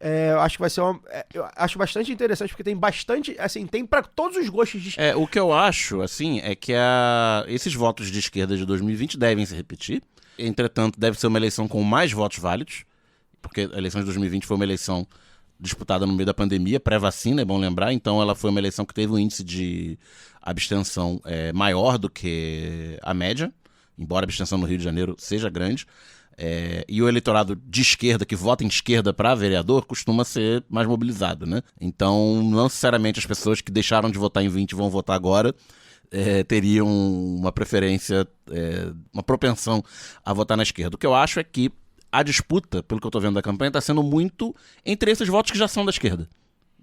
Eu acho que vai ser eu acho bastante interessante, porque tem bastante, assim, tem pra todos os gostos de... O que eu acho, assim, é que esses votos de esquerda de 2020 devem se repetir. Entretanto, deve ser uma eleição com mais votos válidos, porque a eleição de 2020 foi uma eleição disputada no meio da pandemia, pré-vacina, é bom lembrar, então ela foi uma eleição que teve um índice de abstenção maior do que a média, embora a abstenção no Rio de Janeiro seja grande. E o eleitorado de esquerda, que vota em esquerda para vereador, costuma ser mais mobilizado, né? Então, não necessariamente as pessoas que deixaram de votar em 20 vão votar agora, teriam uma preferência, uma propensão a votar na esquerda. O que eu acho é que a disputa, pelo que eu estou vendo da campanha, está sendo muito entre esses votos que já são da esquerda.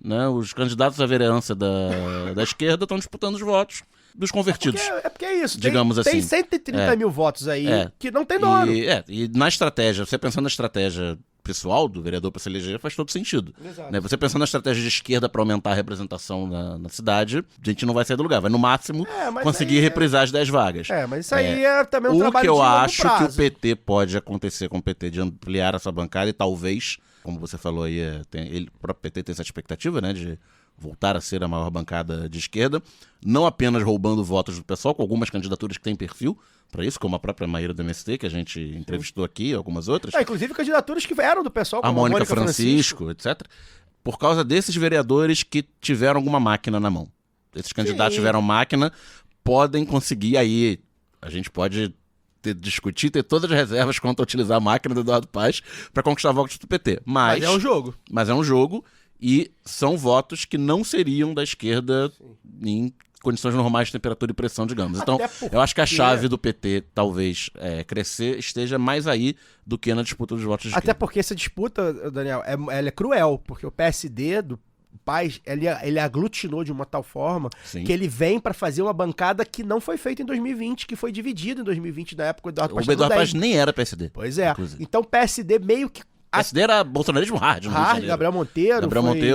Né? Os candidatos à vereança da esquerda estão disputando os votos dos convertidos. Porque é isso, digamos tem assim. 130 mil votos aí que não tem dono. E na estratégia, você pensando na estratégia pessoal do vereador para se eleger, faz todo sentido. Né? Você pensando na estratégia de esquerda para aumentar a representação na cidade, a gente não vai sair do lugar. Vai, no máximo, conseguir reprisar as 10 vagas. Mas isso aí é também um trabalho de longo prazo. O que eu acho que o PT pode acontecer com o PT de ampliar essa bancada e talvez, como você falou aí, o próprio PT tem essa expectativa, né, de voltar a ser a maior bancada de esquerda, não apenas roubando votos do pessoal, com algumas candidaturas que têm perfil para isso, como a própria Maíra do MST, que a gente entrevistou aqui, algumas outras. Inclusive candidaturas que eram do pessoal, como a Mônica Francisco, etc. Por causa desses vereadores que tiveram alguma máquina na mão. Esses candidatos tiveram máquina, podem conseguir aí, a gente pode discutir, ter todas as reservas quanto a utilizar a máquina do Eduardo Paes para conquistar votos do PT. Mas é um jogo. Mas é um jogo e são votos que não seriam da esquerda em condições normais de temperatura e pressão, digamos. Então, eu acho que a chave do PT, talvez, crescer, esteja mais aí do que na disputa dos votos de esquerda. Até porque essa disputa, Daniel, ela é cruel, porque o PSD do Paes, ele aglutinou de uma tal forma que ele vem para fazer uma bancada que não foi feita em 2020, que foi dividida em 2020, na época do Eduardo Paes. O Eduardo Paes nem era PSD. Pois é. Inclusive. Então o PSD meio que... PSD era bolsonarismo hard. Gabriel Monteiro.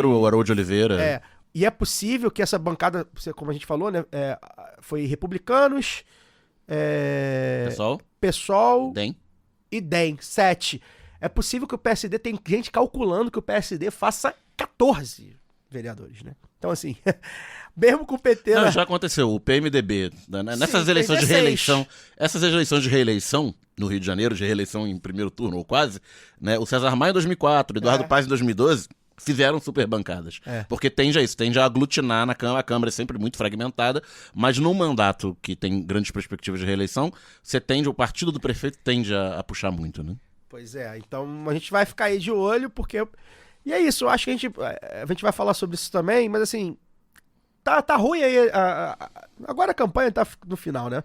O Haroldo de Oliveira. E é possível que essa bancada, como a gente falou, né, foi republicanos, PSOL DEM e DEM, 7. É possível que o PSD, tem gente calculando que o PSD faça 14 vereadores, né? Então, assim, mesmo com o PT... Não, já aconteceu. O PMDB, nessas eleições de reeleição, essas eleições de reeleição no Rio de Janeiro, de reeleição em primeiro turno ou quase, né? O César Maia em 2004, Eduardo Paes em 2012... fizeram super bancadas. Porque tende a isso, tende a aglutinar na Câmara. A Câmara é sempre muito fragmentada, mas num mandato que tem grandes perspectivas de reeleição, o partido do prefeito tende a puxar muito, né? Pois é, então a gente vai ficar aí de olho, porque... E é isso, eu acho que a gente vai falar sobre isso também, mas assim, tá ruim aí, agora a campanha tá no final, né?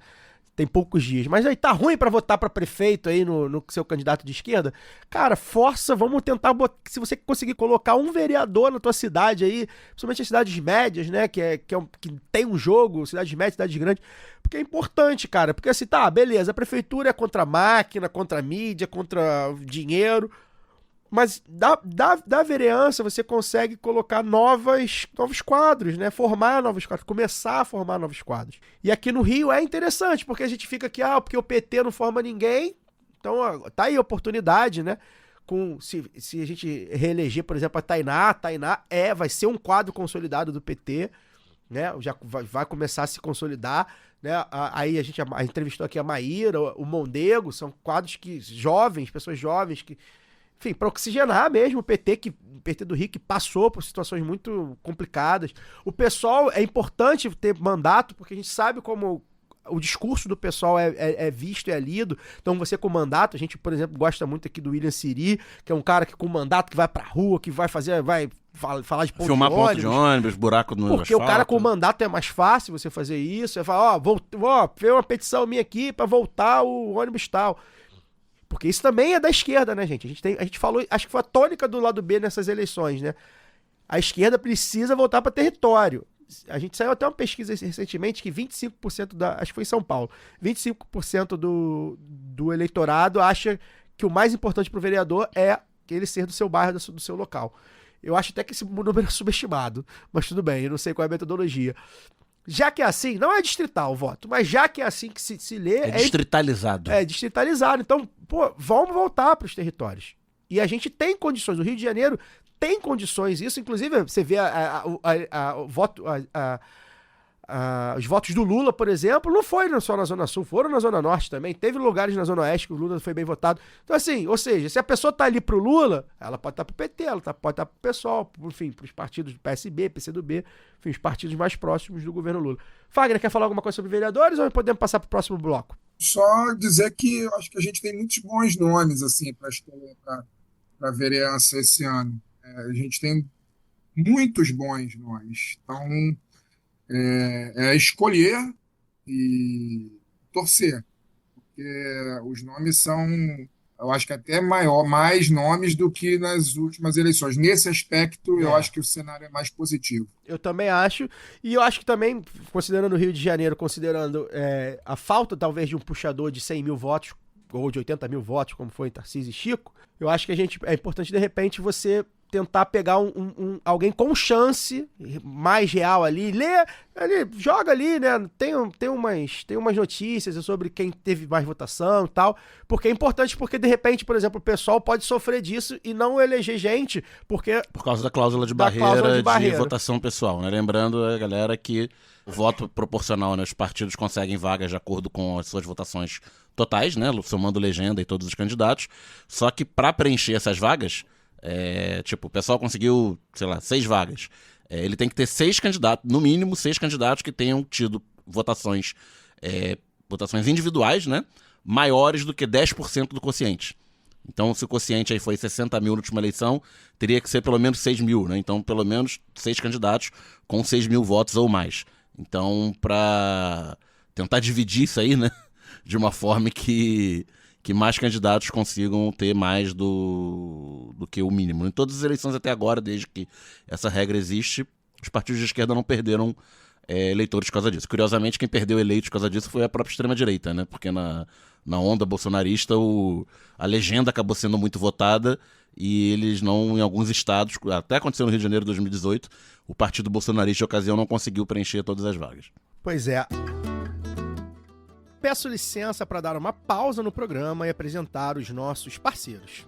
Tem poucos dias, mas aí tá ruim pra votar pra prefeito aí no seu candidato de esquerda. Cara, força, vamos tentar botar, se você conseguir colocar um vereador na tua cidade aí, principalmente as cidades médias, né, que tem um jogo, cidades médias, cidades grandes, porque é importante, cara, porque assim, tá, beleza, a prefeitura é contra a máquina, contra a mídia, contra o dinheiro, mas da vereança você consegue colocar novos quadros, né? Formar novos quadros, começar a formar novos quadros. E aqui no Rio é interessante, porque a gente fica aqui, porque o PT não forma ninguém, então tá aí a oportunidade, né? Se a gente reeleger, por exemplo, a Tainá vai ser um quadro consolidado do PT, né? Já vai começar a se consolidar, né? Aí a gente entrevistou aqui a Maíra, o Mondego, são quadros pessoas jovens que, enfim, para oxigenar mesmo o PT do Rio, que passou por situações muito complicadas. O pessoal, é importante ter mandato, porque a gente sabe como o discurso do pessoal é visto e é lido. Então você com mandato, a gente, por exemplo, gosta muito aqui do William Siri, que é um cara que com mandato, que vai pra rua, que vai falar de filmar ponto de ônibus, buraco no porque asfalto. O cara com mandato é mais fácil você fazer isso. Você fala, veio uma petição minha aqui pra voltar o ônibus tal. Porque isso também é da esquerda, né, gente? A gente falou, acho que foi a tônica do lado B nessas eleições, né? A esquerda precisa voltar para território. A gente saiu até uma pesquisa recentemente que 25% acho que foi em São Paulo, 25% do eleitorado acha que o mais importante para o vereador é ele ser do seu bairro, do seu local. Eu acho até que esse número é subestimado, mas tudo bem, eu não sei qual é a metodologia. Já que é assim, não é distrital o voto, mas já que é assim que se lê... É distritalizado. É distritalizado. Então, vamos voltar para os territórios. E a gente tem condições. O Rio de Janeiro tem condições. Isso, inclusive, você vê os votos do Lula, por exemplo, não foi só na Zona Sul, foram na Zona Norte também. Teve lugares na Zona Oeste que o Lula foi bem votado. Então, assim, ou seja, se a pessoa tá ali pro Lula, ela pode estar pro PT, ela pode estar pro PSOL, enfim, pros partidos do PSB, PCdoB, enfim, os partidos mais próximos do governo Lula. Fagner, quer falar alguma coisa sobre vereadores ou podemos passar pro próximo bloco? Só dizer que eu acho que a gente tem muitos bons nomes, assim, para escolher para vereança esse ano. A gente tem muitos bons nomes. Então, é escolher e torcer, porque os nomes são, eu acho que até mais nomes do que nas últimas eleições. Nesse aspecto, eu acho que o cenário é mais positivo. Eu também acho, e eu acho que também, considerando o Rio de Janeiro, considerando a falta talvez de um puxador de 100 mil votos, ou de 80 mil votos, como foi em Tarcísio e Chico, eu acho que é importante, de repente, você tentar pegar alguém com chance mais real ali, joga ali, né? Tem umas notícias sobre quem teve mais votação e tal, porque é importante, porque de repente, por exemplo, o pessoal pode sofrer disso e não eleger gente, porque... Por causa da cláusula de barreira de votação pessoal, né? Lembrando a galera que o voto proporcional, né? Os partidos conseguem vagas de acordo com as suas votações totais, né? Somando legenda e todos os candidatos, só que para preencher essas vagas, o pessoal conseguiu, 6 vagas. Ele tem que ter 6 candidatos, no mínimo 6 candidatos que tenham tido votações individuais, né, maiores do que 10% do quociente. Então, se o quociente aí foi 60 mil na última eleição, teria que ser pelo menos 6 mil, né? Então, pelo menos 6 candidatos com 6 mil votos ou mais. Então, para tentar dividir isso aí, né, de uma forma que mais candidatos consigam ter mais do que o mínimo. Em todas as eleições até agora, desde que essa regra existe, os partidos de esquerda não perderam eleitores por causa disso. Curiosamente, quem perdeu eleitos por causa disso foi a própria extrema-direita, né? Porque na onda bolsonarista a legenda acabou sendo muito votada e eles não, em alguns estados, até aconteceu no Rio de Janeiro de 2018, o partido bolsonarista de ocasião não conseguiu preencher todas as vagas. Pois é. Peço licença para dar uma pausa no programa e apresentar os nossos parceiros.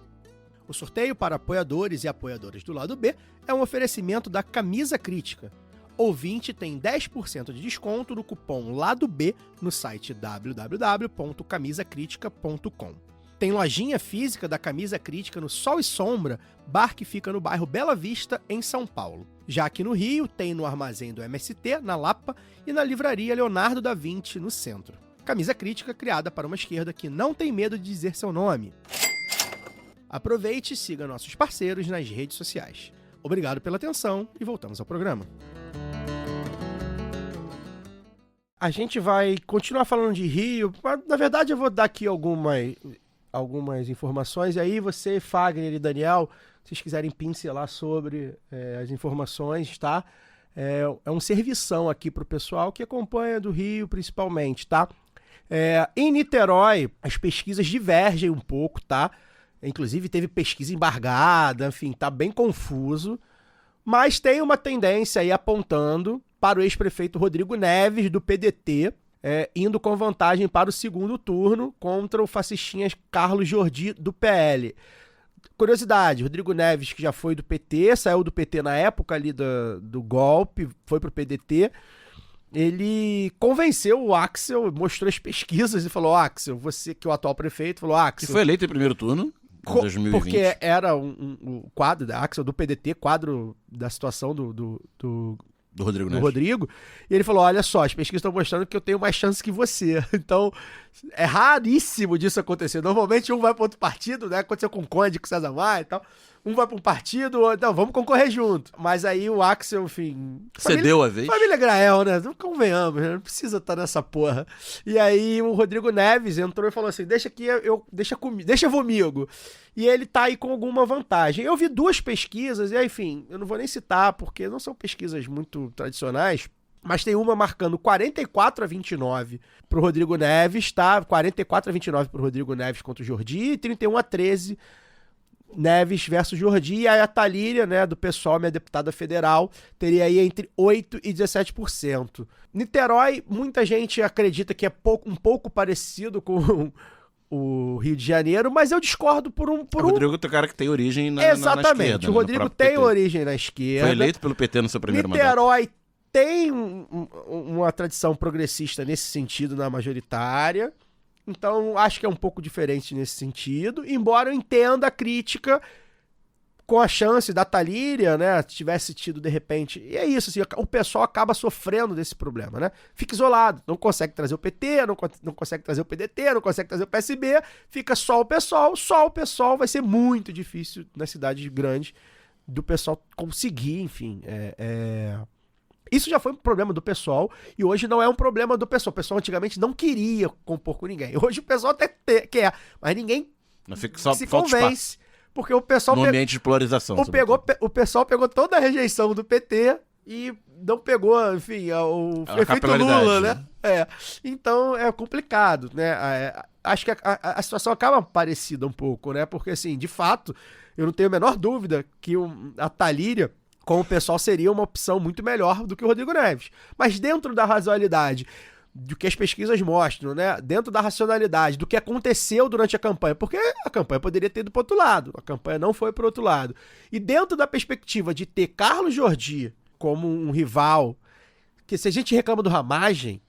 O sorteio para apoiadores e apoiadoras do lado B é um oferecimento da Camisa Crítica. Ouvinte tem 10% de desconto no cupom LADO B no site www.camisacritica.com. Tem lojinha física da Camisa Crítica no Sol e Sombra, bar que fica no bairro Bela Vista, em São Paulo. Já aqui no Rio, tem no armazém do MST, na Lapa, e na livraria Leonardo da Vinci, no centro. Camisa Crítica criada para uma esquerda que não tem medo de dizer seu nome. Aproveite e siga nossos parceiros nas redes sociais. Obrigado pela atenção e voltamos ao programa. A gente vai continuar falando de Rio, mas, na verdade eu vou dar aqui algumas informações, e aí você, Fagner e Daniel, se vocês quiserem pincelar sobre as informações, tá? É um servição aqui pro pessoal que acompanha do Rio, principalmente, tá? Em Niterói, as pesquisas divergem um pouco, tá? Inclusive teve pesquisa embargada, enfim, tá bem confuso, mas tem uma tendência aí apontando para o ex-prefeito Rodrigo Neves, do PDT, indo com vantagem para o segundo turno contra o fascistinha Carlos Jordi, do PL. Curiosidade, Rodrigo Neves, que já foi do PT, saiu do PT na época ali do golpe, foi pro PDT, ele convenceu o Axel, mostrou as pesquisas e falou: Axel, você que é o atual prefeito, falou: Axel... Que foi eleito em primeiro turno, em 2020. Porque era um quadro da Axel, do PDT, quadro da situação do Rodrigo Neves. Rodrigo, e ele falou: olha só, as pesquisas estão mostrando que eu tenho mais chance que você. Então, é raríssimo disso acontecer. Normalmente um vai para outro partido, né? Aconteceu com o Conde, com o César Maia e tal. Um vai para um partido, não, vamos concorrer junto. Mas aí o Axel, enfim... Cedeu a vez. Família Grael, né? Não convenhamos, né? Não precisa estar nessa porra. E aí o Rodrigo Neves entrou e falou assim: deixa comigo. E ele tá aí com alguma vantagem. Eu vi duas pesquisas, e enfim, eu não vou nem citar, porque não são pesquisas muito tradicionais, mas tem uma marcando 44-29 pro Rodrigo Neves, tá? 44-29 pro Rodrigo Neves contra o Jordi, e 31-13 Neves versus Jordi. E aí a Thalíria, né, do PSOL, minha deputada federal, teria aí entre 8% e 17%. Niterói, muita gente acredita que é um pouco parecido com o Rio de Janeiro, mas eu discordo por um... O Rodrigo é o cara que tem origem na Exatamente, na esquerda, o Rodrigo tem origem na esquerda. Foi eleito pelo PT no seu primeiro mandato. Niterói tem uma tradição progressista nesse sentido na majoritária, então acho que é um pouco diferente nesse sentido, embora eu entenda a crítica com a chance da Thalíria, né, tivesse tido de repente, e é isso, assim, o pessoal acaba sofrendo desse problema, né, fica isolado, não consegue trazer o PT, não consegue trazer o PDT, não consegue trazer o PSB, fica só o pessoal vai ser muito difícil nas cidades grandes do pessoal conseguir, enfim, Isso já foi um problema do pessoal e hoje não é um problema do pessoal. O pessoal antigamente não queria compor com ninguém. Hoje o pessoal até quer, mas ninguém se convence. Porque o pessoal... No ambiente de polarização. O pessoal pegou toda a rejeição do PT e não pegou, enfim, o efeito Lula, né? Então é complicado, né? Acho que a situação acaba parecida um pouco, né? Porque, assim, de fato, eu não tenho a menor dúvida que a Thalíria, com o pessoal, seria uma opção muito melhor do que o Rodrigo Neves. Mas dentro da razoabilidade do que as pesquisas mostram, né? Dentro da racionalidade do que aconteceu durante a campanha, porque a campanha poderia ter ido para o outro lado, a campanha não foi para o outro lado. E dentro da perspectiva de ter Carlos Jordi como um rival, que se a gente reclama do Ramagem,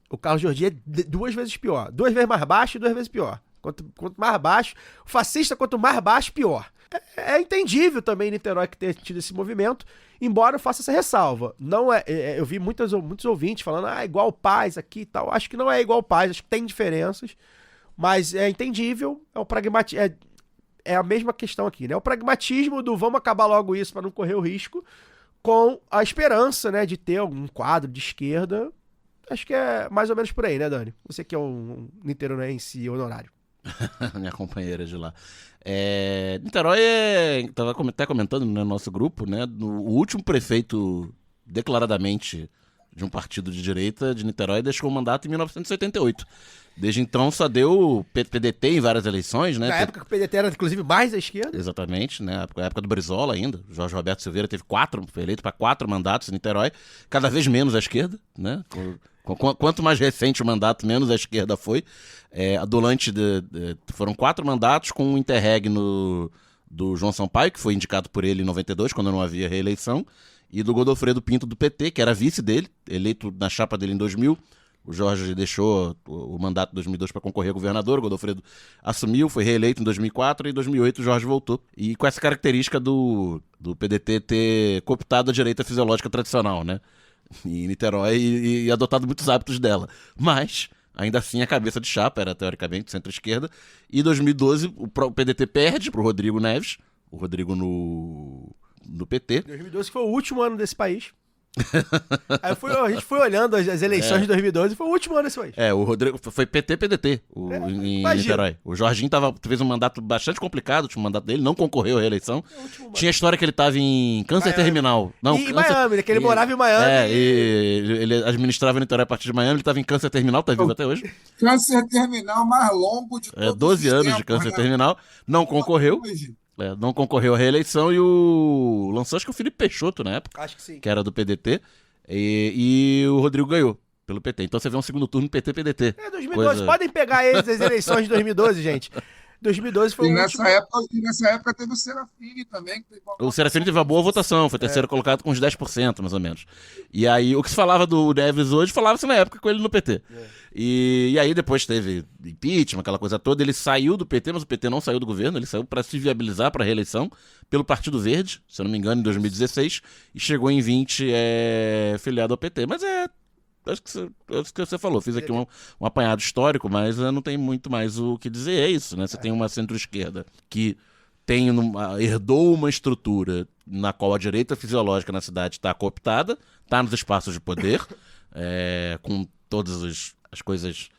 o Carlos Jordi é 2 vezes pior. 2 vezes mais baixo e 2 vezes pior. Quanto mais baixo, o fascista, quanto mais baixo, pior. É entendível também Niterói que tenha tido esse movimento, embora eu faça essa ressalva. Não eu vi muitos ouvintes falando, igual Paz aqui e tal. Acho que não é igual Paz, acho que tem diferenças, mas é entendível, é o pragmatismo. É a mesma questão aqui, né? O pragmatismo do vamos acabar logo isso para não correr o risco, com a esperança, né, de ter algum quadro de esquerda. Acho que é mais ou menos por aí, né, Dani? Você que é um niteroense honorário. Minha companheira de lá. Niterói estava até comentando no nosso grupo, né? O último prefeito declaradamente de um partido de direita de Niterói deixou o mandato em 1988. Desde então só deu PDT em várias eleições, né? Na época que o PDT era inclusive mais à esquerda. Exatamente, né? Na época do Brizola ainda. Jorge Roberto Silveira foi eleito para 4 mandatos em Niterói, cada vez menos à esquerda, né? Quanto mais recente o mandato, menos a esquerda foi. Adolante foram 4 mandatos com um interregno do João Sampaio, que foi indicado por ele em 92, quando não havia reeleição, e do Godofredo Pinto, do PT, que era vice dele, eleito na chapa dele em 2000. O Jorge deixou o mandato em 2002 para concorrer a governador, o Godofredo assumiu, foi reeleito em 2004 e em 2008 o Jorge voltou. E com essa característica do PDT ter cooptado a direita fisiológica tradicional, né? Em Niterói e adotado muitos hábitos dela. Mas, ainda assim, a cabeça de chapa era teoricamente centro-esquerda. E em 2012 o PDT perde para o Rodrigo Neves, o Rodrigo no PT. 2012 foi o último ano desse país. Aí a gente foi olhando as eleições de 2012 e foi o último ano desse país. O Rodrigo foi PT-PDT em Niterói. O Jorginho fez um mandato bastante complicado, o último mandato dele, não concorreu à reeleição. Tinha a história que ele estava em câncer terminal. Não, em Miami, que ele morava em Miami. Ele administrava Niterói a partir de Miami, ele estava em câncer terminal, tá vivo até hoje. Câncer terminal mais longo de todos 12 os anos tempos, de câncer né? terminal, não concorreu. Hoje. Não concorreu à reeleição e lançou acho que o Felipe Peixoto na época, Acho que sim. que era do PDT, e o Rodrigo ganhou pelo PT. Então você vê um segundo turno PT-PDT. 2012. Podem pegar eles as eleições de 2012, gente. 2012 foi E o nessa último. época teve o Serafini também. O Serafini teve uma boa votação, foi terceiro colocado com uns 10%, mais ou menos. E aí, o que se falava do Neves hoje, falava-se na época com ele no PT. E aí depois teve impeachment, aquela coisa toda. Ele saiu do PT, mas o PT não saiu do governo, ele saiu para se viabilizar para a reeleição pelo Partido Verde, se eu não me engano, em 2016, e chegou em 20 filiado ao PT. Mas acho que você falou, fiz aqui um apanhado histórico, mas não tem muito mais o que dizer, é isso, né? Você tem uma centro-esquerda que herdou uma estrutura na qual a direita fisiológica na cidade está cooptada, está nos espaços de poder, com todas as coisas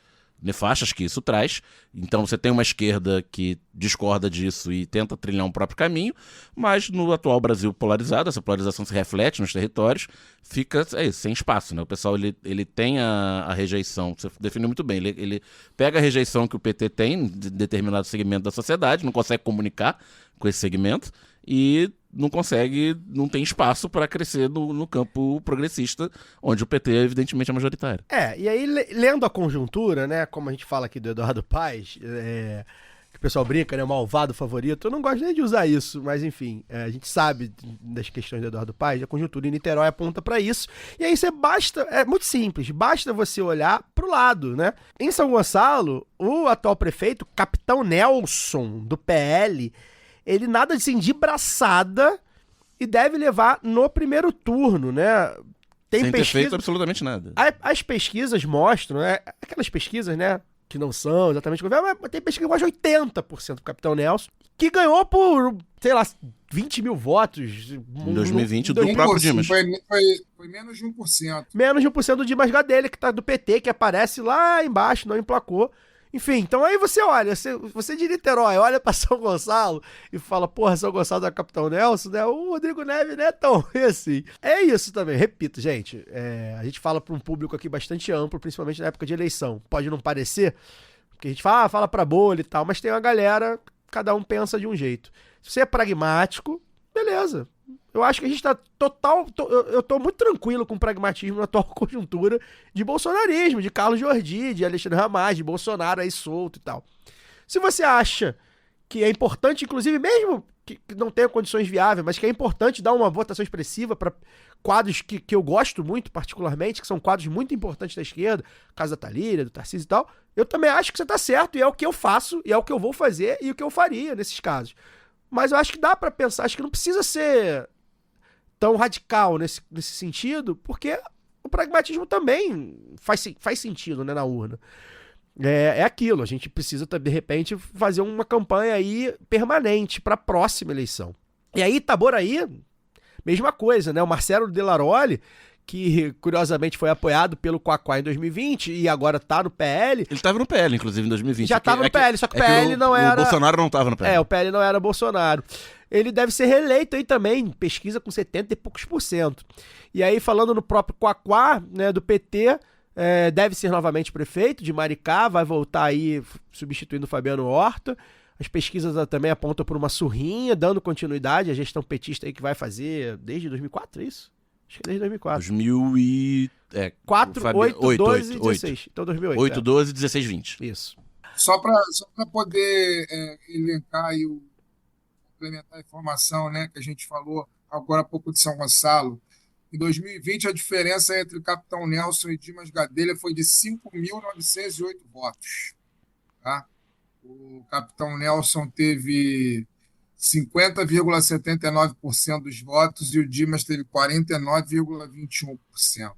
nefastas que isso traz. Então você tem uma esquerda que discorda disso e tenta trilhar um próprio caminho, mas no atual Brasil polarizado, essa polarização se reflete nos territórios, fica sem espaço, né? O pessoal ele tem a rejeição, você definiu muito bem, ele pega a rejeição que o PT tem de determinado segmento da sociedade, não consegue comunicar com esse segmento e não tem espaço para crescer no campo progressista, onde o PT evidentemente é majoritário. E aí, lendo a conjuntura, né, como a gente fala aqui do Eduardo Paes, que o pessoal brinca, né, o malvado favorito, eu não gosto nem de usar isso, mas enfim, a gente sabe das questões do Eduardo Paes, a conjuntura em Niterói aponta para isso, e aí é muito simples, basta você olhar pro lado, né? Em São Gonçalo, o atual prefeito, Capitão Nelson, do PL, ele nada assim de braçada e deve levar no primeiro turno, né? Sem ter feito absolutamente nada. As pesquisas mostram, né? Aquelas pesquisas, né? Que não são exatamente governo, mas tem pesquisa que mostra 80% do Capitão Nelson, que ganhou por, sei lá, 20 mil votos. Em 2020, do próprio Dimas. Foi menos de 1%. Menos de 1% do Dimas Gadelha, que tá do PT, que aparece lá embaixo, não emplacou. Enfim, então aí você olha, você de Niterói, olha pra São Gonçalo e fala, porra, São Gonçalo é Capitão Nelson, né? O Rodrigo Neves não é tão assim. É isso também, repito, gente, a gente fala pra um público aqui bastante amplo, principalmente na época de eleição. Pode não parecer, porque a gente fala pra bolha e tal, mas tem uma galera, cada um pensa de um jeito. Se você é pragmático, beleza. Eu acho que a gente tá eu tô muito tranquilo com o pragmatismo na atual conjuntura de bolsonarismo, de Carlos Jordi, de Alexandre Ramagem, de Bolsonaro aí solto e tal. Se você acha que é importante, inclusive mesmo que não tenha condições viáveis, mas que é importante dar uma votação expressiva para quadros que eu gosto muito particularmente, que são quadros muito importantes da esquerda, caso da Thalíria, do Tarcísio e tal, eu também acho que você tá certo e é o que eu faço, e é o que eu vou fazer e o que eu faria nesses casos. Mas eu acho que dá para pensar, acho que não precisa ser tão radical nesse sentido, porque o pragmatismo também faz sentido, né, na urna. É aquilo, a gente precisa, de repente, fazer uma campanha aí permanente para a próxima eleição. E aí, Itaboraí, mesma coisa, né? O Marcelo Delaroli, que curiosamente foi apoiado pelo Quaquá em 2020 e agora tá no PL. Ele tava no PL, inclusive, em 2020. Já tava no PL, só que o PL não era... O Bolsonaro não tava no PL. O PL não era Bolsonaro. Ele deve ser reeleito aí também, pesquisa com 70 e poucos %. E aí, falando no próprio Quaquá, né, do PT, deve ser novamente prefeito de Maricá, vai voltar aí substituindo o Fabiano Horta. As pesquisas também apontam por uma surrinha, dando continuidade à gestão petista aí que vai fazer desde 2004, é isso? Acho que é desde 2004. 4, 8, 12 e 16. Então 2008. 8, 12, 16, 20. Isso. Só para poder elencar e complementar a informação, né, que a gente falou agora há pouco de São Gonçalo, Em 2020, a diferença entre o Capitão Nelson e Dimas Gadelha foi de 5.908 votos. Tá? O Capitão Nelson teve 50,79% dos votos e o Dimas teve 49,21%.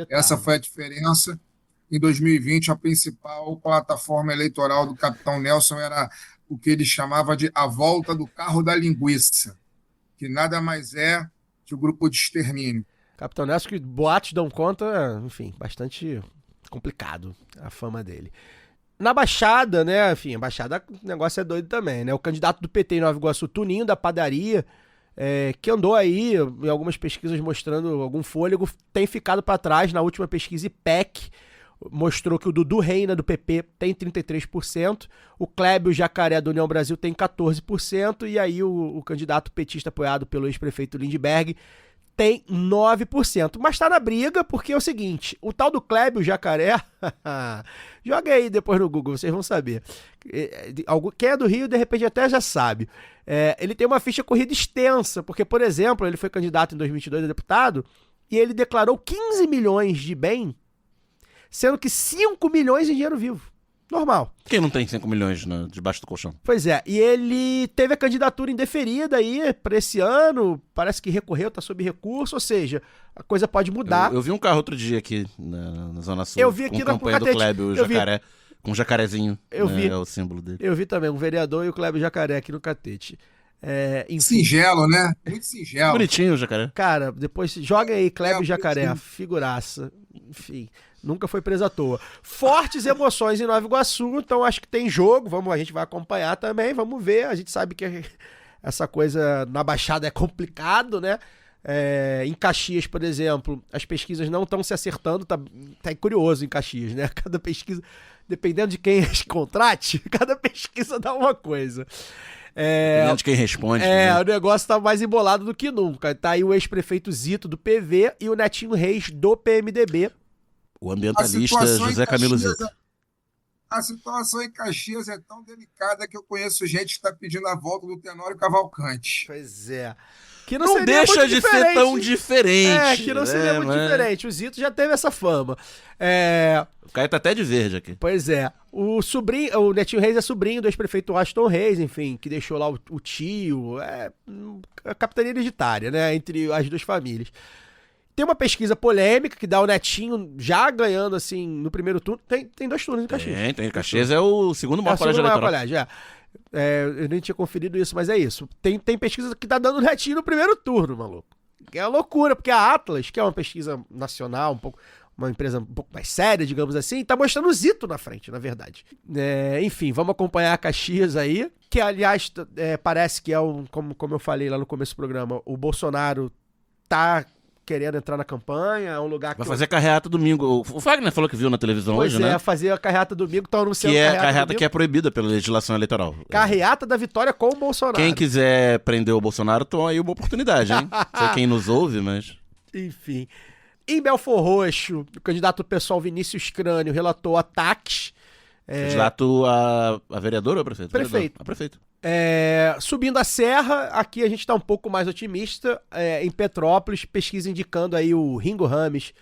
Essa foi a diferença. Em 2020, a principal plataforma eleitoral do Capitão Nelson era o que ele chamava de a volta do carro da linguiça, que nada mais é que o grupo de extermínio. Capitão Nelson, que boatos dão conta, enfim, bastante complicado a fama dele. Na Baixada, né, enfim, a Baixada, o negócio é doido também, né? O candidato do PT em Nova Iguaçu, Tuninho da Padaria, que andou aí em algumas pesquisas mostrando algum fôlego, tem ficado para trás. Na última pesquisa IPEC mostrou que o Dudu Reina do PP tem 33%, o Clébio Jacaré do União Brasil tem 14%, e aí o candidato petista apoiado pelo ex-prefeito Lindbergh tem 9%. Mas tá na briga porque é o seguinte, o tal do Clébio Jacaré, joga aí depois no Google, vocês vão saber. Quem é do Rio, de repente, até já sabe. Ele tem uma ficha corrida extensa, porque, por exemplo, ele foi candidato em 2022 a deputado e ele declarou 15 milhões de bem, sendo que 5 milhões em dinheiro vivo. Normal. Quem não tem 5 milhões debaixo do colchão? Pois é, e ele teve a candidatura indeferida aí pra esse ano, parece que recorreu, tá sob recurso, ou seja, a coisa pode mudar. Eu vi um carro outro dia aqui na Zona Sul, eu vi aqui com a campanha do Clébio, o Jacaré, com um jacarezinho, é o símbolo dele. Eu vi também, um vereador e o Clébio Jacaré aqui no catete. Enfim. Singelo, né? Muito singelo. Bonitinho o Jacaré. Cara, depois joga aí, Clébio Jacaré, figuraça, enfim... Nunca foi preso à toa. Fortes emoções em Nova Iguaçu, então acho que tem jogo, a gente vai acompanhar também, vamos ver. A gente sabe que essa coisa na Baixada é complicado, né? Em Caxias, por exemplo, as pesquisas não estão se acertando, tá curioso em Caxias, né? Cada pesquisa, dependendo de quem contrate, cada pesquisa dá uma coisa. Dependendo de quem responde. Né? O negócio tá mais embolado do que nunca. Tá aí o ex-prefeito Zito do PV e o Netinho Reis do PMDB. O ambientalista José Camilo Zito. A situação em Caxias é tão delicada que eu conheço gente que está pedindo a volta do Tenório Cavalcante. Pois é. Que não deixa de ser tão diferente. Que não seria muito diferente. O Zito já teve essa fama. O Caio tá até de verde aqui. Pois é. O Netinho Reis é sobrinho do ex-prefeito Washington Reis, enfim, que deixou lá o tio. A capitania hereditária, né? Entre as duas famílias. Tem uma pesquisa polêmica que dá o Netinho já ganhando, assim, no primeiro turno. Tem 2 turnos em Caxias. Tem. Caxias é o segundo maior colégio eleitoral. Eu nem tinha conferido isso, mas é isso. Tem pesquisa que tá dando o Netinho no primeiro turno, maluco. É uma loucura, porque a Atlas, que é uma pesquisa nacional, uma empresa um pouco mais séria, digamos assim, tá mostrando o Zito na frente, na verdade. Enfim, vamos acompanhar a Caxias aí, que, aliás, parece que como eu falei lá no começo do programa, o Bolsonaro tá querendo entrar na campanha, é um lugar que... Vai fazer carreata domingo. O Fagner falou que viu na televisão hoje, né? Fazer a carreata domingo, estão anunciando carreata que é proibida pela legislação eleitoral. Carreata da vitória com o Bolsonaro. Quem quiser prender o Bolsonaro, toma aí uma oportunidade, hein? Não sei quem nos ouve, mas... Enfim. Em Belfor Roxo, o candidato pessoal Vinícius Crânio relatou ataques. Candidato a vereador ou a prefeito? Prefeito. A prefeito. Subindo a serra, aqui a gente está um pouco mais otimista. Em Petrópolis, pesquisa indicando aí o Ringo Rames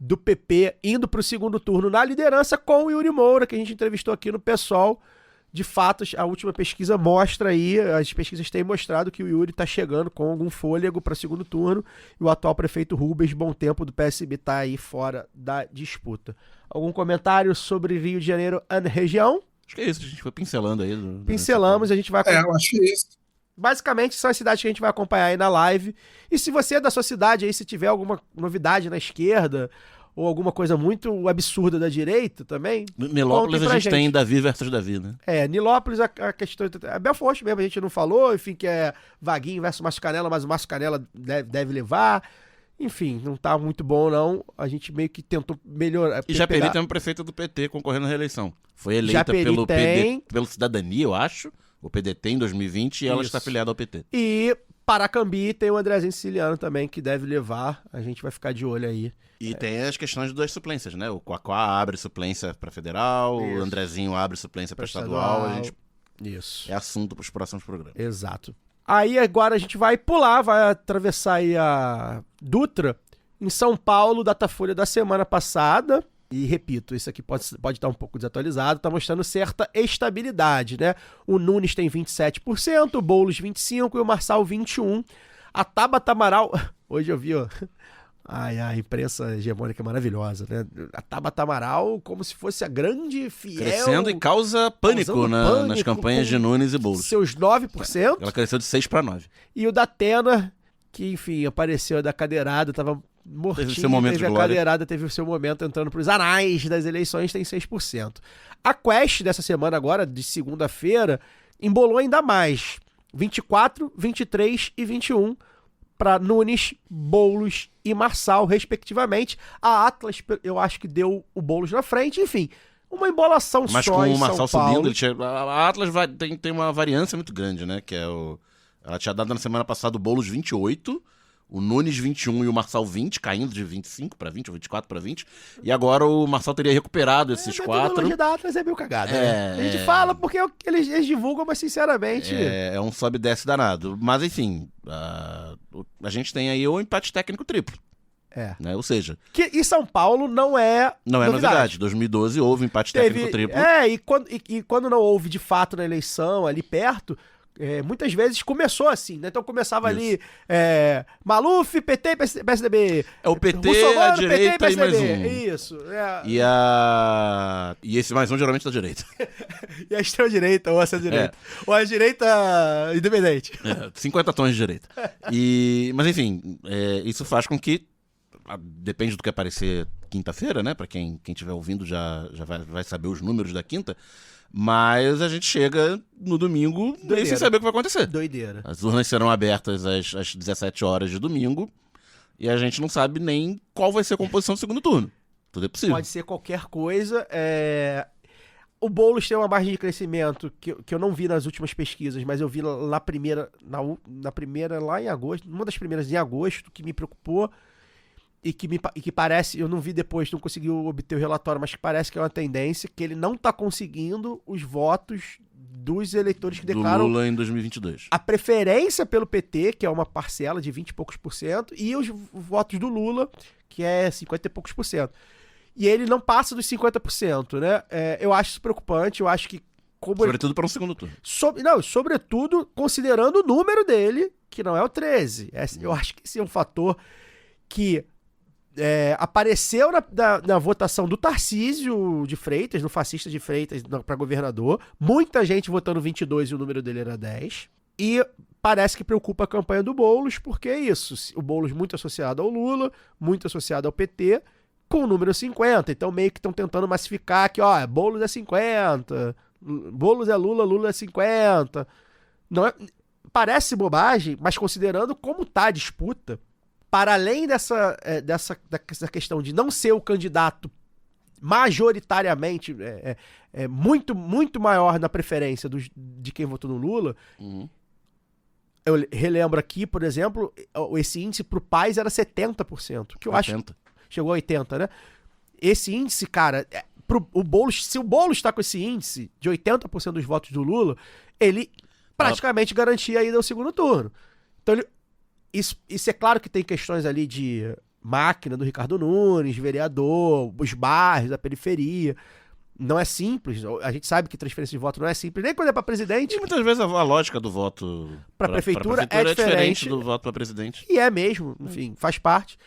do PP indo para o segundo turno na liderança com o Yuri Moura, que a gente entrevistou aqui no PSOL. De fato, a última pesquisa mostra aí, as pesquisas têm mostrado que o Yuri está chegando com algum fôlego para o segundo turno e o atual prefeito Rubens Bom Tempo do PSB está aí fora da disputa. Algum comentário sobre Rio de Janeiro e região? Acho que é isso, a gente foi pincelando aí. Pincelamos, a gente vai... eu acho que é isso. Basicamente, são as cidades que a gente vai acompanhar aí na live. E se você é da sua cidade aí, se tiver alguma novidade na esquerda ou alguma coisa muito absurda da direita também... Nilópolis a gente tem Davi versus Davi, né? Nilópolis a questão... Belfor Roxo mesmo, a gente não falou, enfim, que é Vaguinho versus Márcio Canela, mas o Márcio Canela deve levar... Enfim, não tá muito bom, não. A gente meio que tentou melhorar. E Japeri tem uma prefeita do PT concorrendo à reeleição. Foi eleita pelo Cidadania, eu acho, o PDT em 2020, e ela está afiliada ao PT. E Paracambi tem o Andrezinho Siciliano também, que deve levar. A gente vai ficar de olho aí. E tem as questões das suplências, né? O Quaquá abre suplência para federal, o Andrezinho abre suplência para estadual. Isso. É assunto para os próximos programas. Exato. Aí agora a gente vai pular, vai atravessar aí a Dutra Em São Paulo, Datafolha da semana passada, e repito, isso aqui pode estar um pouco desatualizado, está mostrando certa estabilidade, né? O Nunes tem 27%, o Boulos 25% e o Marçal 21%. A Tabata Amaral, hoje eu vi, ó, a imprensa hegemônica é maravilhosa, né? A Tabata Amaral como se fosse a grande fiel... Crescendo e causa pânico, nas campanhas de Nunes e Boulos. Seus 9%. Ela cresceu de 6 para 9. E o Datena, que enfim, apareceu da cadeirada, tava mortinho, teve seu momento de glória. A cadeirada teve o seu momento entrando para os anais das eleições, tem 6%. A Quest dessa semana agora, de segunda-feira, embolou ainda mais. 24, 23 e 21 para Nunes, Boulos e Marçal, respectivamente. A Atlas, eu acho que deu o Boulos na frente, enfim, uma embolação Mas só com em o Marçal São Paulo. subindo, a Atlas tem uma variância muito grande, né? Que é ela tinha dado na semana passada o Boulos 28, o Nunes 21 e o Marçal 20, caindo de 25 para 20 ou 24 para 20. E agora o Marçal teria recuperado esses 4. A metodologia da Atlas é meio cagada, né? A gente fala porque eles divulgam, mas sinceramente... É um sobe e desce danado. Mas enfim, a gente tem aí o empate técnico triplo. Né? Ou seja... Que em São Paulo não é novidade. 2012 houve empate técnico triplo. E quando não houve de fato na eleição, ali perto... muitas vezes começou assim, né? Então começava ali Maluf, PT, PSDB. É o PT, a direita PT, e mais um. Isso. E esse mais um geralmente da direita. E a extrema-direita ou a centro-direita. Ou a direita independente. 50 tons de direita. Mas enfim, isso faz com que, depende do que aparecer quinta-feira, né? Pra quem estiver ouvindo já vai saber os números da quinta. Mas a gente chega no domingo sem saber o que vai acontecer. Doideira. As urnas serão abertas às 17 horas de domingo e a gente não sabe nem qual vai ser a composição do segundo turno. Tudo é possível. Pode ser qualquer coisa. O Boulos tem uma margem de crescimento que eu não vi nas últimas pesquisas, mas eu vi na primeira lá em agosto, uma das primeiras em agosto, que me preocupou. E que parece, eu não vi depois, não consegui obter o relatório, mas que parece que é uma tendência, que ele não está conseguindo os votos dos eleitores que declaram do Lula em 2022. A preferência pelo PT, que é uma parcela de 20 e poucos %, e os votos do Lula, que é 50 e poucos %. E ele não passa dos 50%, né? Eu acho isso preocupante, eu acho que... Sobretudo para um segundo turno. Sobretudo considerando o número dele, que não é o 13. Eu acho que esse é um fator que... apareceu na votação do Tarcísio de Freitas, no fascista de Freitas para governador, muita gente votando 22 e o número dele era 10, e parece que preocupa a campanha do Boulos, porque é isso, o Boulos muito associado ao Lula, muito associado ao PT, com o número 50, então meio que estão tentando massificar que, Boulos é 50, Boulos é Lula, Lula é 50, não é, parece bobagem, mas considerando como tá a disputa, para além dessa questão de não ser o candidato majoritariamente muito, muito maior na preferência de quem votou no Lula, eu relembro aqui, por exemplo, esse índice para o Paes era 70%, que eu 80%. Acho chegou a 80%, né? Esse índice, cara, o Boulos, se o Boulos está com esse índice de 80% dos votos do Lula, ele praticamente garantia a ida ao segundo turno. Então Isso é claro que tem questões ali de máquina do Ricardo Nunes, vereador, os bairros, a periferia. Não é simples. A gente sabe que transferência de voto não é simples, nem quando é para presidente. E muitas vezes a lógica do voto para prefeitura é diferente do voto para presidente. E é mesmo, enfim, faz parte.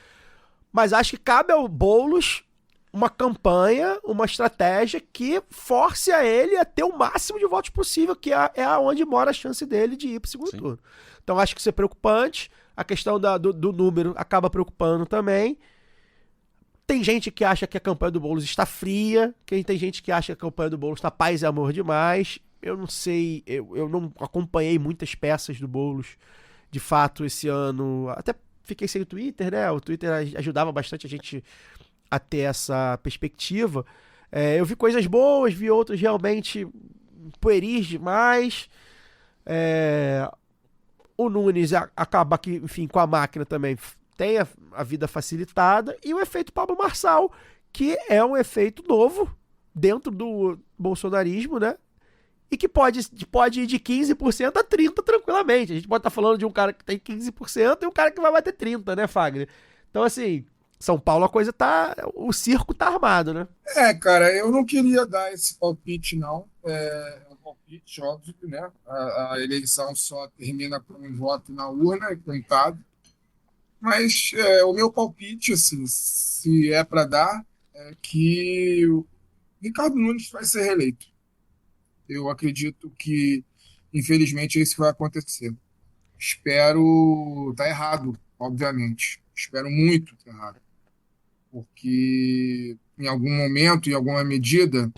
Mas acho que cabe ao Boulos uma campanha, uma estratégia que force a ele a ter o máximo de votos possível, que é onde mora a chance dele de ir para o segundo turno. Então acho que isso é preocupante. A questão do número acaba preocupando também. Tem gente que acha que a campanha do Boulos está fria. Tem gente que acha que a campanha do Boulos está paz e amor demais. Eu não sei, eu não acompanhei muitas peças do Boulos, de fato, esse ano. Até fiquei sem o Twitter, né? O Twitter ajudava bastante a gente a ter essa perspectiva. Eu vi coisas boas, vi outras realmente pueris demais. O Nunes acaba que, enfim, com a máquina também tem a vida facilitada, e o efeito Pablo Marçal, que é um efeito novo dentro do bolsonarismo, né? E que pode ir de 15% a 30% tranquilamente. A gente pode estar falando de um cara que tem 15% e um cara que vai bater 30%, né, Fagner? Então, assim, São Paulo a coisa tá... O circo tá armado, né? Cara, eu não queria dar esse palpite, não. É um palpite, óbvio, né? A eleição só termina com um voto na urna, contado. Mas o meu palpite, assim, se é para dar, é que o Ricardo Nunes vai ser reeleito. Eu acredito que, infelizmente, é isso que vai acontecer. Espero estar errado, obviamente. Espero muito estar errado. Porque, em algum momento, em alguma medida,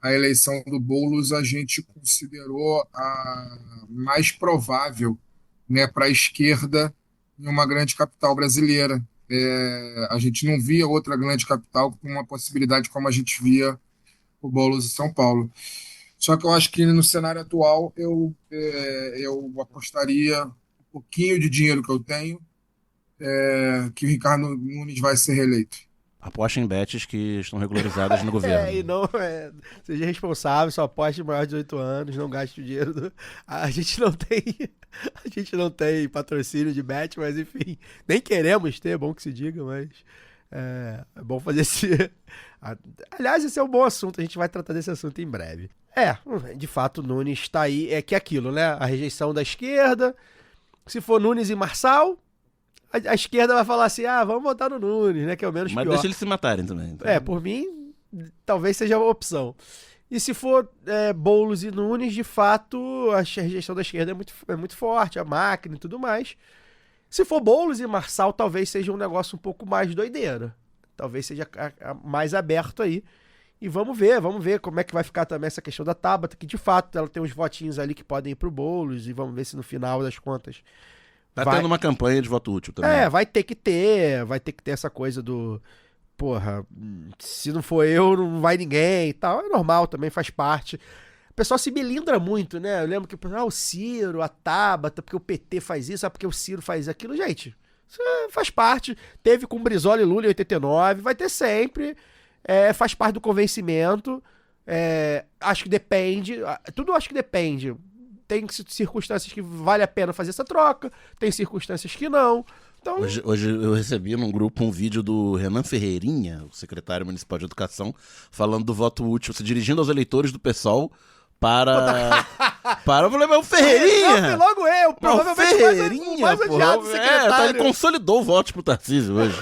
a eleição do Boulos a gente considerou a mais provável, né, para a esquerda em uma grande capital brasileira. A gente não via outra grande capital com uma possibilidade como a gente via o Boulos em São Paulo. Só que eu acho que no cenário atual eu apostaria um pouquinho de dinheiro que eu tenho que o Ricardo Nunes vai ser reeleito. Aposta em bets que estão regularizadas no governo. E não seja responsável, só aposte maior de 18 anos, não gaste o dinheiro. A gente não tem patrocínio de bet, mas enfim, nem queremos ter, é bom que se diga, mas é bom fazer esse... Aliás, esse é um bom assunto, a gente vai tratar desse assunto em breve. De fato, o Nunes está aí, que é aquilo, né? A rejeição da esquerda, se for Nunes e Marçal... A esquerda vai falar assim, vamos votar no Nunes, né? Que é o menos pior. Mas deixa eles se matarem também. Então. Por mim, talvez seja uma opção. E se for Boulos e Nunes, de fato, a rejeição da esquerda é muito forte, a máquina e tudo mais. Se for Boulos e Marçal, talvez seja um negócio um pouco mais doideira. Talvez seja mais aberto aí. E vamos ver como é que vai ficar também essa questão da Tabata, que de fato ela tem uns votinhos ali que podem ir pro Boulos, e vamos ver se no final das contas... Tá tendo uma campanha de voto útil também. Vai ter que ter essa coisa do, porra, se não for eu, não vai ninguém e tal. É normal também, faz parte. O pessoal se melindra muito, né? Eu lembro que, o Ciro, a Tabata, porque o PT faz isso, porque o Ciro faz aquilo. Gente, isso faz parte. Teve com Brizola e Lula em 89, vai ter sempre. Faz parte do convencimento. Acho que depende. Tudo acho que depende. Tem circunstâncias que vale a pena fazer essa troca, tem circunstâncias que não. Então... Hoje eu recebi num grupo um vídeo do Renan Ferreirinha, o secretário municipal de educação, falando do voto útil, se dirigindo aos eleitores do PSOL para... Eu falei, mas o Ferreirinha! Logo eu, provavelmente Ferreirinha, odiado do secretário. Ele consolidou o voto pro Tarcísio hoje.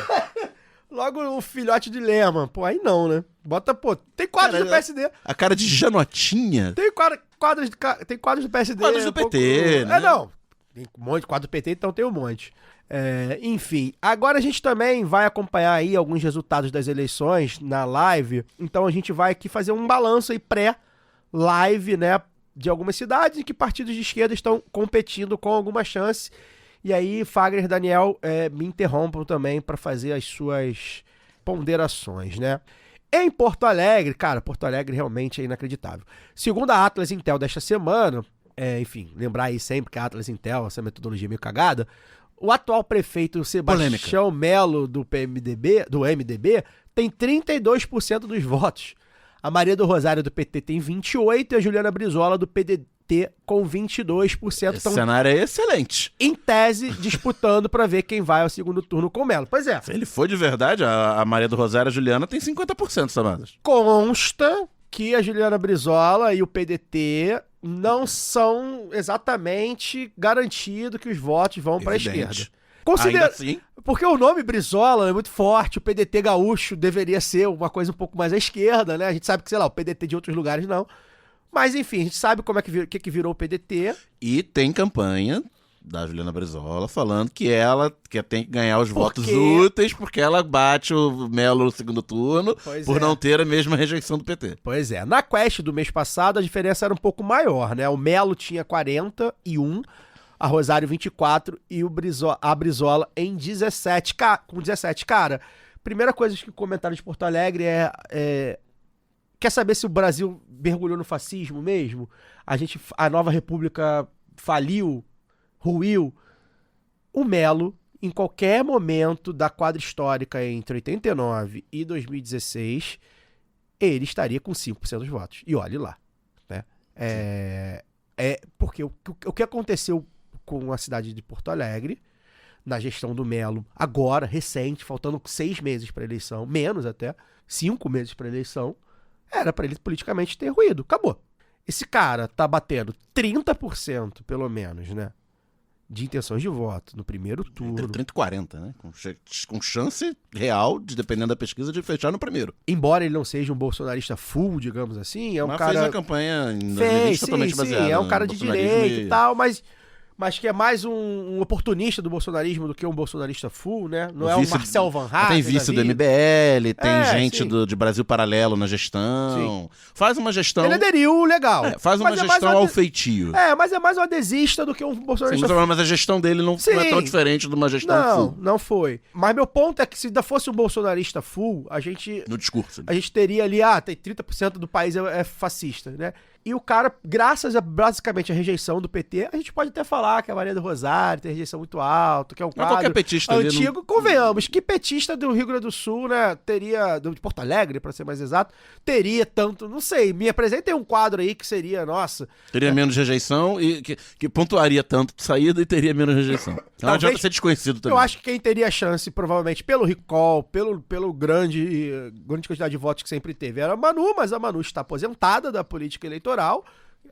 Logo o filhote de Lema. Aí não, né? Bota, tem quadros do PSD. A cara de Janotinha. Tem quadros do PSD. Quadros do PT, né? Não. Tem um monte de quadro do PT, então tem um monte. Enfim, agora a gente também vai acompanhar aí alguns resultados das eleições na live. Então a gente vai aqui fazer um balanço aí pré-live, né? De algumas cidades em que partidos de esquerda estão competindo com alguma chance. E aí, Fagner e Daniel me interrompam também para fazer as suas ponderações, né? Em Porto Alegre, cara, Porto Alegre realmente é inacreditável. Segundo a Atlas Intel desta semana, enfim, lembrar aí sempre que a Atlas Intel, essa metodologia meio cagada, o atual prefeito Sebastião Melo do MDB tem 32% dos votos. A Maria do Rosário do PT tem 28% e a Juliana Brizola do PDT com 22%. Esse cenário é excelente. Em tese, disputando para ver quem vai ao segundo turno com o Melo. Pois é. Se ele for de verdade, a Maria do Rosário e a Juliana tem 50%, Samadas. Consta que a Juliana Brizola e o PDT não são exatamente garantido que os votos vão para a esquerda. Ainda assim. Porque o nome Brizola é muito forte, o PDT gaúcho deveria ser uma coisa um pouco mais à esquerda, né? A gente sabe que, sei lá, o PDT de outros lugares não. Mas, enfim, a gente sabe como que virou o PDT. E tem campanha da Juliana Brizola falando que ela tem que ganhar os votos úteis porque ela bate o Melo no segundo turno por não ter a mesma rejeição do PT. Pois é. Na Quest do mês passado, a diferença era um pouco maior, né? O Melo tinha 41, a Rosário 24 e a Brizola em 17. Com 17. Cara, primeira coisa que comentaram de Porto Alegre quer saber se o Brasil mergulhou no fascismo mesmo? A nova república faliu, ruiu. O Melo, em qualquer momento da quadra histórica entre 89 e 2016, ele estaria com 5% dos votos. E olhe lá. Né? Porque o que aconteceu com a cidade de Porto Alegre na gestão do Melo, agora, recente, faltando 6 meses para eleição, menos até, 5 meses para eleição, era para ele politicamente ter ruído. Acabou. Esse cara tá batendo 30%, pelo menos, né? De intenções de voto no primeiro turno. Entre 30 e 40, né? Com chance real, dependendo da pesquisa, de fechar no primeiro. Embora ele não seja um bolsonarista full, digamos assim, é um mas cara... fez a campanha em fez, totalmente baseada é um cara de direita e tal, mas que é mais um oportunista do bolsonarismo do que um bolsonarista full, né? Não é um Marcel Van Hatten. Tem vice do MBL, tem gente sim. de Brasil Paralelo na gestão. Sim. Faz uma gestão... Ele aderiu, legal. Faz uma gestão ao feitio. Mas é mais um adesista do que um bolsonarista full. Mas a gestão dele não é tão diferente de uma gestão full. Não foi. Mas meu ponto é que se ainda fosse um bolsonarista full, a gente... No discurso. A gente teria ali, tem 30% do país é fascista, né? E o cara, graças a basicamente a rejeição do PT, a gente pode até falar que a Maria do Rosário tem rejeição muito alta, que é um quadro qualquer petista antigo. Convenhamos, que petista do Rio Grande do Sul, né, teria, de Porto Alegre, pra ser mais exato, teria tanto, não sei, me apresentei um quadro aí que seria, nossa... Teria menos rejeição e que pontuaria tanto de saída e teria menos rejeição. Então não adianta ser desconhecido também. Eu acho que quem teria chance, provavelmente, pelo recall, pelo grande quantidade de votos que sempre teve, era a Manu, mas a Manu está aposentada da política eleitoral,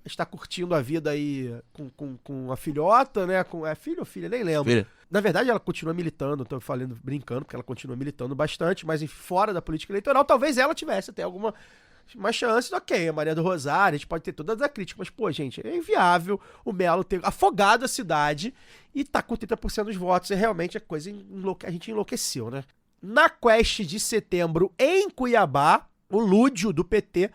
está curtindo a vida aí com a filhota, né? É filho ou filha? Nem lembro. Filha. Na verdade, ela continua militando, tô falando, brincando, porque ela continua militando bastante, mas fora da política eleitoral, talvez ela tivesse até alguma chance. Ok, a Maria do Rosário, a gente pode ter todas as críticas, mas, pô, gente, é inviável o Melo ter afogado a cidade e tá com 30% dos votos. É realmente a coisa a gente enlouqueceu, né? Na Quest de setembro, em Cuiabá, o Lúdio, do PT,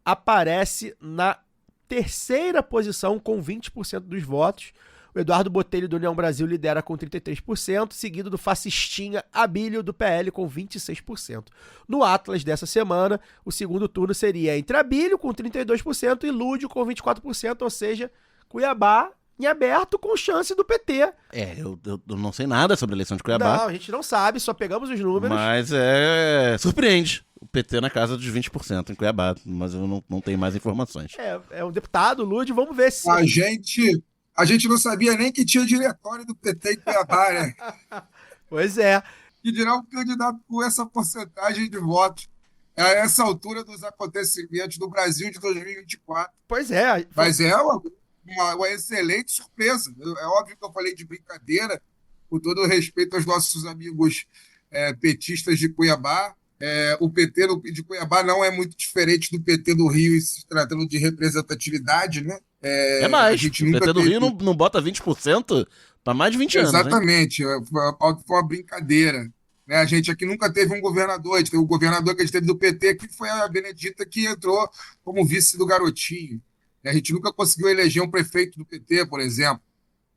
aparece na terceira posição com 20% dos votos. O Eduardo Botelho do União Brasil lidera com 33%, seguido do fascistinha Abílio do PL com 26%. No Atlas dessa semana, o segundo turno seria entre Abílio com 32% e Lúdio com 24%, ou seja, Cuiabá em aberto com chance do PT. Eu não sei nada sobre a eleição de Cuiabá. Não, a gente não sabe, só pegamos os números. Mas surpreende. O PT na casa dos 20% em Cuiabá, mas eu não tenho mais informações. É um deputado, Lúdio, vamos ver se... A gente não sabia nem que tinha diretório do PT em Cuiabá, né? Pois é. Que dirá um candidato com essa porcentagem de votos a essa altura dos acontecimentos do Brasil de 2024. Pois é. Mas é uma excelente surpresa. É óbvio que eu falei de brincadeira, com todo o respeito aos nossos amigos petistas de Cuiabá. O PT de Cuiabá não é muito diferente do PT do Rio, se tratando de representatividade, né? Mais. O PT do Rio não bota 20% para mais de 20 anos. Exatamente. Foi uma brincadeira. Né? A gente aqui nunca teve um governador. A gente teve o governador que a gente teve do PT, que foi a Benedita, que entrou como vice do Garotinho. A gente nunca conseguiu eleger um prefeito do PT, por exemplo.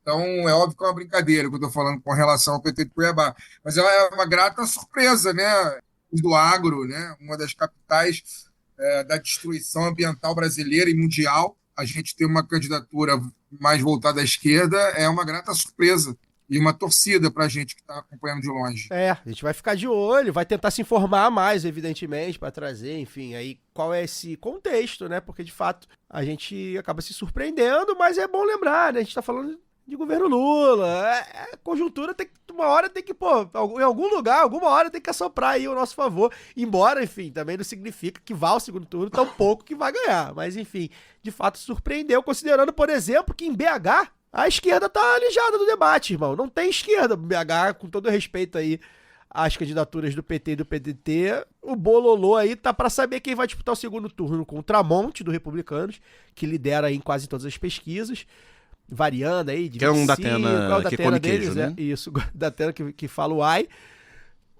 Então, é óbvio que é uma brincadeira que eu estou falando com relação ao PT de Cuiabá. Mas é uma grata surpresa, né? Do agro, né? Uma das capitais da destruição ambiental brasileira e mundial. A gente ter uma candidatura mais voltada à esquerda é uma grata surpresa e uma torcida para a gente que está acompanhando de longe. A gente vai ficar de olho, vai tentar se informar mais, evidentemente, para trazer, enfim, aí qual é esse contexto, né? Porque, de fato, a gente acaba se surpreendendo, mas é bom lembrar, né? A gente está falando de governo Lula, conjuntura uma hora tem que, em algum lugar, alguma hora tem que assoprar aí ao nosso favor, embora, enfim, também não significa que vá ao segundo turno, tão pouco que vai ganhar, mas enfim, de fato surpreendeu, considerando, por exemplo, que em BH a esquerda tá alijada do debate, irmão, não tem esquerda BH, com todo respeito aí às candidaturas do PT e do PDT, o bololô aí tá pra saber quem vai disputar o segundo turno com o Tramonte, do Republicanos, que lidera aí em quase todas as pesquisas, variando aí de 25, que é um Datena, que come deles, queijo, né? Isso, Datena que fala o AI,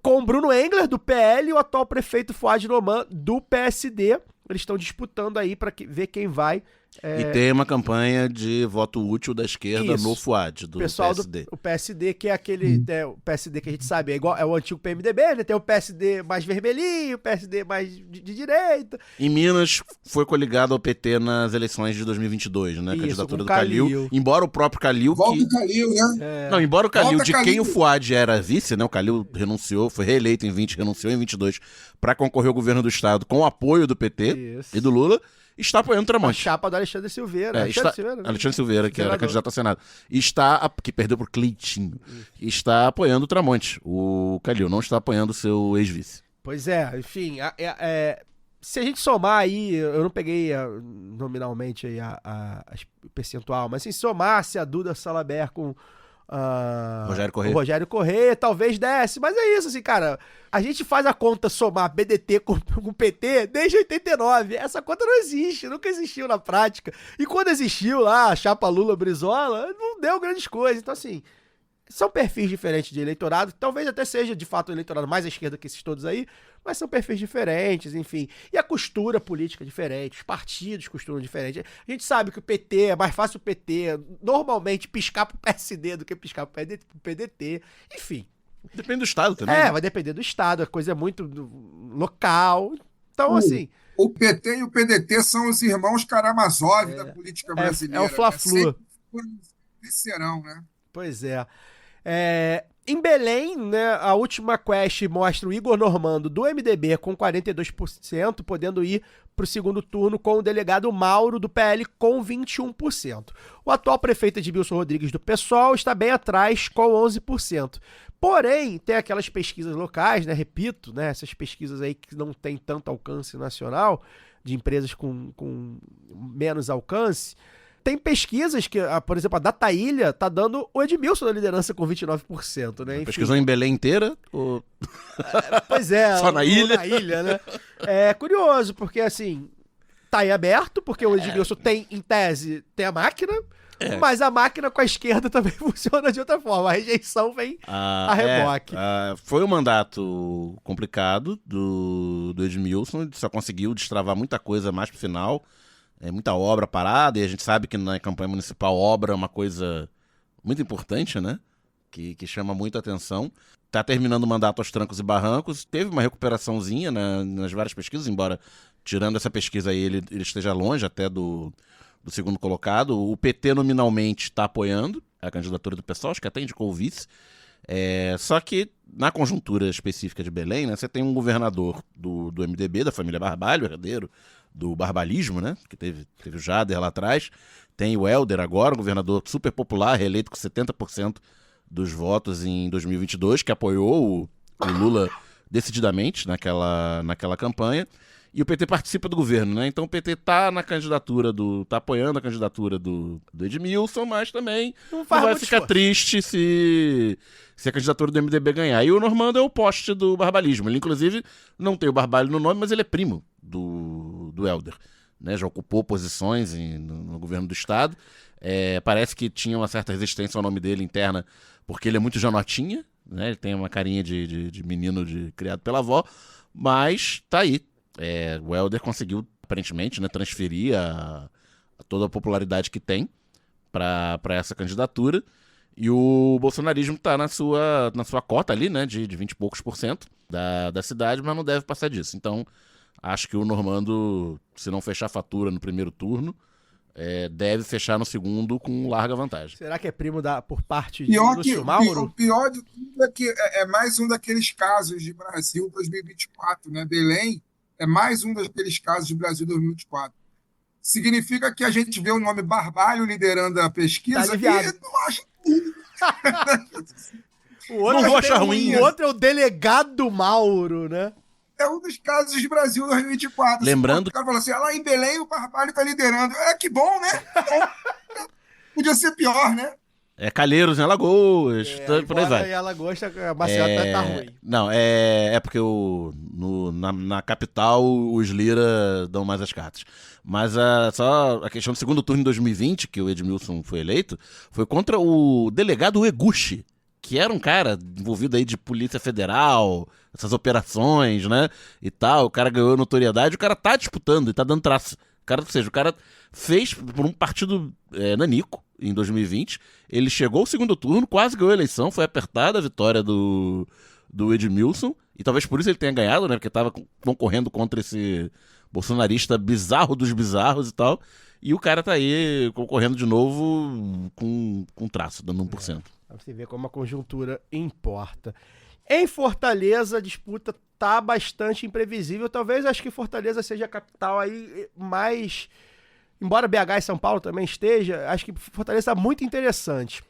com Bruno Engler do PL e o atual prefeito Fuad Noman do PSD. Eles estão disputando aí para ver quem vai. E tem uma campanha de voto útil da esquerda no Fuad, do pessoal PSD. O PSD, que é aquele o PSD que a gente sabe, é o antigo PMDB, né? Tem o PSD mais vermelhinho, o PSD mais de direita. Em Minas, foi coligado ao PT nas eleições de 2022, né? A candidatura do Calil. Embora o próprio Calil... Volta o Calil, né? Não, embora o Calil, Volta de Calil. quem o Fuad era vice, né? O Calil renunciou, foi reeleito em 20, renunciou em 22 para concorrer ao governo do estado com o apoio do PT e do Lula. está apoiando o A Tramonte. chapa do Alexandre Silveira. Alexandre Silveira, que era Senador. candidato a Senado. Que perdeu pro Cleitinho. Está apoiando o Tramonte. O Calil não está apoiando o seu ex-vice. Pois é, enfim, se a gente somar aí, eu não peguei nominalmente aí a percentual, mas se somasse a Duda Salabert com Rogério o Rogério Corrêa, talvez desse, mas é isso, assim, cara, a gente faz a conta somar BDT com PT desde 89, essa conta não existe, nunca existiu na prática, e quando existiu lá, a chapa Lula-Brizola, não deu grandes coisas, então assim, são perfis diferentes de eleitorado, talvez até seja de fato o eleitorado mais à esquerda que esses todos aí, mas são perfis diferentes, enfim. E a costura política é diferente, os partidos costuram diferente. A gente sabe que o PT, é mais fácil o PT normalmente piscar pro PSD do que piscar pro PDT, enfim. Depende do estado também. né? Vai depender do estado, a coisa é muito local. Então, assim, O PT e o PDT são os irmãos Karamazov da política brasileira. é o Fla-Flu. Sempre serão, né? pois é. Em Belém, né, a última quest mostra o Igor Normando do MDB com 42%, podendo ir para o segundo turno com o delegado Mauro do PL com 21%. O atual prefeito Edmilson Rodrigues do PSOL está bem atrás com 11%. Porém, tem aquelas pesquisas locais, né, repito, né, essas pesquisas aí que não tem tanto alcance nacional, de empresas com menos alcance. Tem pesquisas que, por exemplo, a Dataília tá dando o Edmilson na liderança com 29%, né? Enfim. Pesquisou em Belém inteira? Ou... Pois é. Só na ilha? Na ilha, né? É curioso, porque assim, tá aí aberto, porque o Edmilson tem, em tese, tem a máquina, mas a máquina com a esquerda também funciona de outra forma. A rejeição vem a reboque. Foi um mandato complicado do Edmilson, ele só conseguiu destravar muita coisa mais pro final. Muita obra parada, e a gente sabe que na campanha municipal obra é uma coisa muito importante, né? Que chama muita atenção. Tá terminando o mandato aos trancos e barrancos, teve uma recuperaçãozinha nas várias pesquisas, embora tirando essa pesquisa aí ele esteja longe até do segundo colocado. O PT nominalmente está apoiando a candidatura do PSOL, acho que até indicou o vice. Só que na conjuntura específica de Belém, né, você tem um governador do MDB, da família Barbalho, herdeiro do barbalismo, né, que teve o Jader lá atrás, tem o Helder agora, um governador super popular, reeleito com 70% dos votos em 2022, que apoiou o Lula decididamente naquela campanha, e o PT participa do governo, né? Então o PT tá apoiando a candidatura do Edmilson, mas também não vai ficar triste se a candidatura do MDB ganhar. E o Normando é o poste do barbalismo. Ele, inclusive, não tem o Barbalho no nome, mas ele é primo do Helder. Né? Já ocupou posições no governo do estado. Parece que tinha uma certa resistência ao nome dele interna, porque ele é muito janotinha, né? Ele tem uma carinha de menino criado pela avó, mas tá aí. O Helder conseguiu, aparentemente, né, transferir toda a popularidade que tem para essa candidatura, e o bolsonarismo está na sua cota ali, né, de 20 e poucos % da cidade, mas não deve passar disso. Então, acho que o Normando, se não fechar a fatura no primeiro turno, deve fechar no segundo com larga vantagem. Será que é primo por parte de Lúcio Mauro? O pior de tudo é que é mais um daqueles casos de Brasil 2024, né? Belém é mais um daqueles casos de Brasil 2024. Significa que a gente vê o nome Barbalho liderando a pesquisa e não acha o outro não vou achar ruim. O outro é o delegado Mauro, né? É um dos casos de Brasil 2024. Lembrando... O cara falou assim, lá em Belém o Barbalho tá liderando. Que bom, né? Podia ser pior, né? Calheiros em Alagoas, por aí vai. Em Alagoas, a Maceió tá ruim. Não, porque na capital os Lira dão mais as cartas. Mas só a questão do segundo turno em 2020, que o Edmilson foi eleito, foi contra o delegado Eguchi, que era um cara envolvido aí de Polícia Federal, essas operações, né, e tal. O cara ganhou notoriedade, o cara tá disputando e tá dando traço. O cara fez por um partido nanico em 2020, ele chegou ao segundo turno, quase ganhou a eleição, foi apertada a vitória do Edmilson, e talvez por isso ele tenha ganhado, né, porque estava concorrendo contra esse bolsonarista bizarro dos bizarros e tal, e o cara tá aí concorrendo de novo com traço, dando 1%. Pra você ver como a conjuntura importa. Em Fortaleza, a disputa tá bastante imprevisível. Talvez acho que Fortaleza seja a capital aí mais... Embora BH e São Paulo também esteja, acho que Fortaleza tá muito interessante.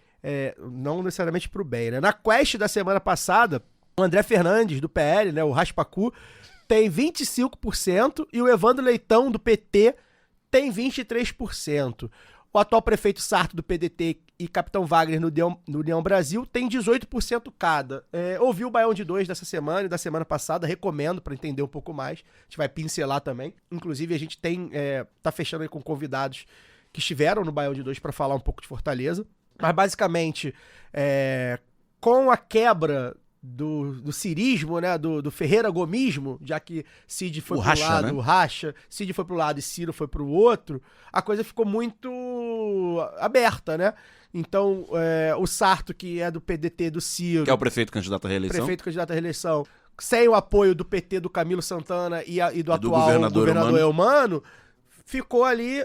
Não necessariamente pro bem, né? Na Quest da semana passada, o André Fernandes, do PL, né, o Raspacu, tem 25% e o Evandro Leitão, do PT, tem 23%. O atual prefeito Sarto, do PDT, e Capitão Wagner, no União Brasil, tem 18% cada. Ouvi o Baião de 2 dessa semana e da semana passada, recomendo para entender um pouco mais. A gente vai pincelar também. Inclusive, a gente tá fechando aí com convidados que estiveram no Baião de 2 para falar um pouco de Fortaleza. Mas, basicamente, com a quebra do cirismo, né, do Ferreira Gomismo, já que Cid foi pro lado, né? O Racha, Cid foi pro lado e Ciro foi pro outro, a coisa ficou muito aberta, né? Então, o Sarto, que é do PDT do Ciro... Que é o prefeito candidato à reeleição. Sem o apoio do PT do Camilo Santana e do atual governador Eumano, ficou ali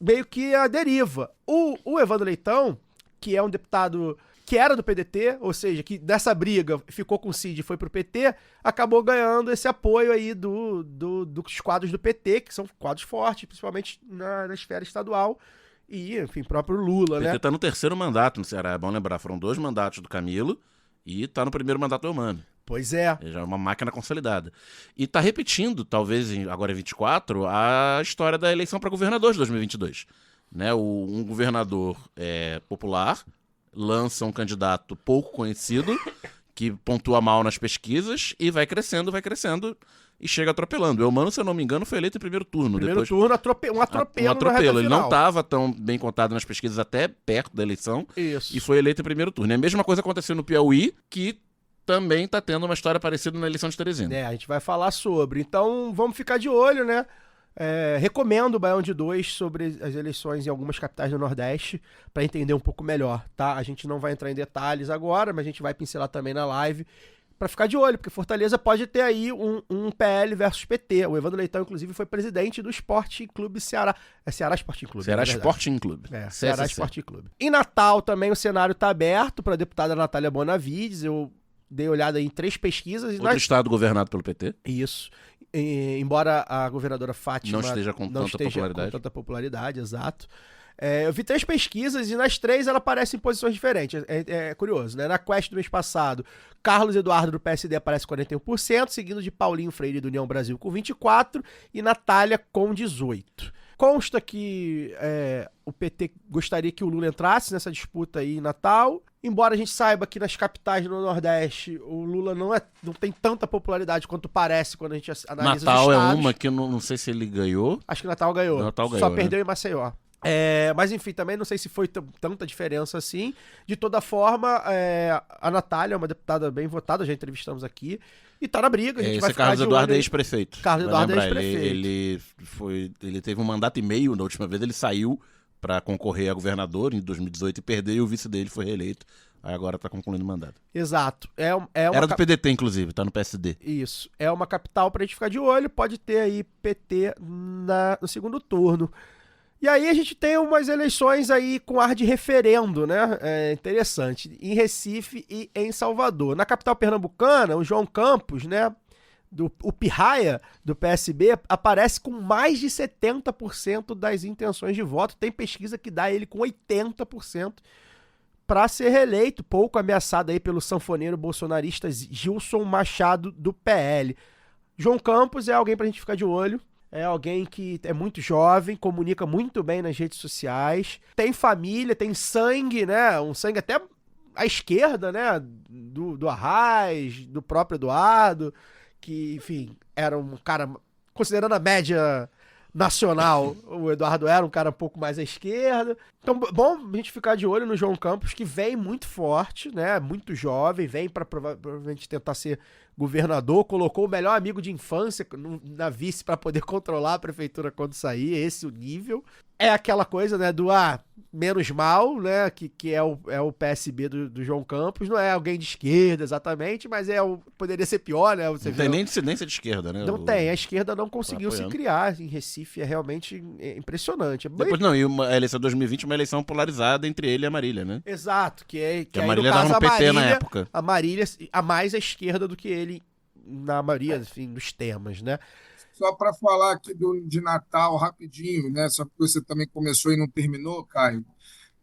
meio que a deriva. O Evandro Leitão, que é um deputado... que era do PDT, ou seja, que dessa briga ficou com o Cid e foi pro PT, acabou ganhando esse apoio aí dos quadros do PT, que são quadros fortes, principalmente na esfera estadual, e, enfim, próprio Lula, né? O PT tá no 3º mandato no Ceará, é bom lembrar, foram 2 mandatos do Camilo e tá no 1º mandato do Eumano. Pois é. Já é uma máquina consolidada. E tá repetindo, talvez agora em 24, a história da eleição para governador de 2022. Né? Um governador popular lança um candidato pouco conhecido, que pontua mal nas pesquisas, e vai crescendo, e chega atropelando. O Eumano, se eu não me engano, foi eleito em primeiro turno. Turno, um atropelo. Ele não estava tão bem contado nas pesquisas até perto da eleição. Isso. E foi eleito em primeiro turno. E a mesma coisa aconteceu no Piauí, que também está tendo uma história parecida na eleição de Teresina. A gente vai falar sobre. Então, vamos ficar de olho, né? Recomendo o Baião de 2 sobre as eleições em algumas capitais do Nordeste para entender um pouco melhor, tá? A gente não vai entrar em detalhes agora, mas a gente vai pincelar também na live para ficar de olho, porque Fortaleza pode ter aí um PL versus PT. O Evandro Leitão, inclusive, foi presidente do Sporting Clube Ceará. Ceará Sporting Clube. Ceará Sporting Clube. Ceará Sporting Clube. Em Natal também o cenário tá aberto para a deputada Natália Bonavides. Eu dei olhada em 3 pesquisas. Outro estado governado pelo PT. Isso. Embora a governadora Fátima não esteja com tanta popularidade, exato. Eu vi 3 pesquisas e nas 3 ela aparece em posições diferentes. É curioso, né? Na Quest do mês passado, Carlos Eduardo do PSD aparece com 41%, seguido de Paulinho Freire do União Brasil com 24% e Natália com 18%. Consta que o PT gostaria que o Lula entrasse nessa disputa aí em Natal. Embora a gente saiba que nas capitais do Nordeste o Lula não tem tanta popularidade quanto parece quando a gente analisa Natal os estados. É uma que eu não sei se ele ganhou. Acho que Natal ganhou. Só perdeu em Maceió. Mas enfim, também não sei se foi tanta diferença assim. De toda forma, a Natália é uma deputada bem votada, já entrevistamos aqui. E tá na briga, a gente vai ficar Carlos Eduardo é ex-prefeito. Carlos Eduardo é ex-prefeito. Ele teve um mandato e meio, na última vez ele saiu para concorrer a governador em 2018 e perdeu, e o vice dele foi reeleito. Aí agora tá concluindo o mandato. Exato. Era do PDT, inclusive, tá no PSD. Isso. É uma capital pra gente ficar de olho. Pode ter aí PT no segundo turno. E aí a gente tem umas eleições aí com ar de referendo, né? Interessante. Em Recife e em Salvador. Na capital pernambucana, o João Campos, né? O Pirraia, do PSB, aparece com mais de 70% das intenções de voto. Tem pesquisa que dá ele com 80% para ser reeleito, pouco ameaçado aí pelo sanfoneiro bolsonarista Gilson Machado, do PL. João Campos é alguém pra gente ficar de olho. É alguém que é muito jovem, comunica muito bem nas redes sociais, tem família, tem sangue, né? Um sangue até à esquerda, né? Do Arraes, do próprio Eduardo, que, enfim, era um cara, considerando a média nacional, o Eduardo era um cara um pouco mais à esquerda. Então, bom a gente ficar de olho no João Campos, que vem muito forte, né? Muito jovem, vem para provavelmente tentar ser governador, colocou o melhor amigo de infância na vice para poder controlar a prefeitura quando sair, esse o nível. É aquela coisa, né, do menos mal, né, que é o PSB do João Campos, não é alguém de esquerda exatamente, mas poderia ser pior, né? Você não tem nem dissidência de esquerda, né? Não tem, a esquerda não conseguiu se criar em Recife, é realmente impressionante. Depois não, e a eleição de 2020 é uma eleição polarizada entre ele e a Marília, né? Exato, que a Marília estava no PT na época. A Marília, a mais à esquerda do que ele, na maioria, enfim, dos temas, né? Só para falar aqui de Natal rapidinho, né? Só porque você também começou e não terminou, Caio.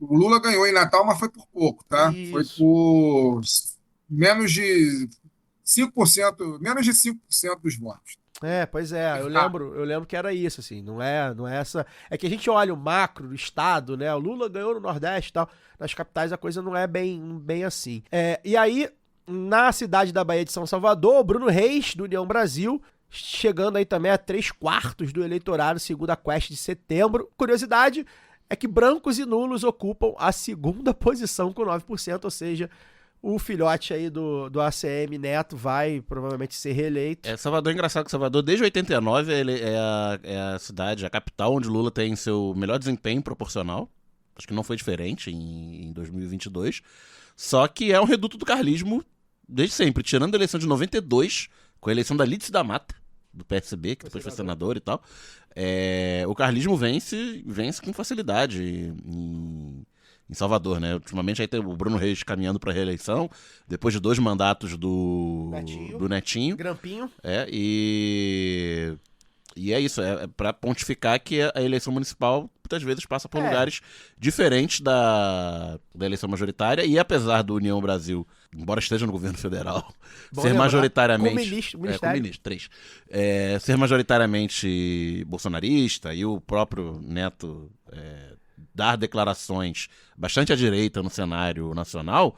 O Lula ganhou em Natal, mas foi por pouco, tá? Isso. Foi por menos de 5%, menos de 5% dos votos. Pois é, eu lembro que era isso, assim, não é essa... É que a gente olha o macro do estado, né? O Lula ganhou no Nordeste e tal, nas capitais a coisa não é bem assim. E aí, na cidade da Bahia de São Salvador, o Bruno Reis, do União Brasil, chegando aí também a 3/4 do eleitorado, segundo a Quest de setembro. Curiosidade é que brancos e nulos ocupam a segunda posição com 9%, ou seja, o filhote aí do ACM Neto vai provavelmente ser reeleito. Salvador é engraçado que Salvador, desde 89, ele é a cidade, a capital onde Lula tem seu melhor desempenho proporcional. Acho que não foi diferente em 2022. Só que é um reduto do carlismo desde sempre, tirando a eleição de 92, com a eleição da Lídice da Mata, do PSB, que depois foi senador e tal. O carlismo vence com facilidade em Salvador, né? Ultimamente aí tem o Bruno Reis caminhando para reeleição, depois de 2 mandatos do Netinho. Grampinho. E é isso, é para pontificar que a eleição municipal muitas vezes passa por lugares diferentes da eleição majoritária, e apesar do União Brasil, embora esteja no governo federal, ser majoritariamente... Com ministro, 3. Ser majoritariamente bolsonarista, e o próprio Neto dar declarações bastante à direita no cenário nacional,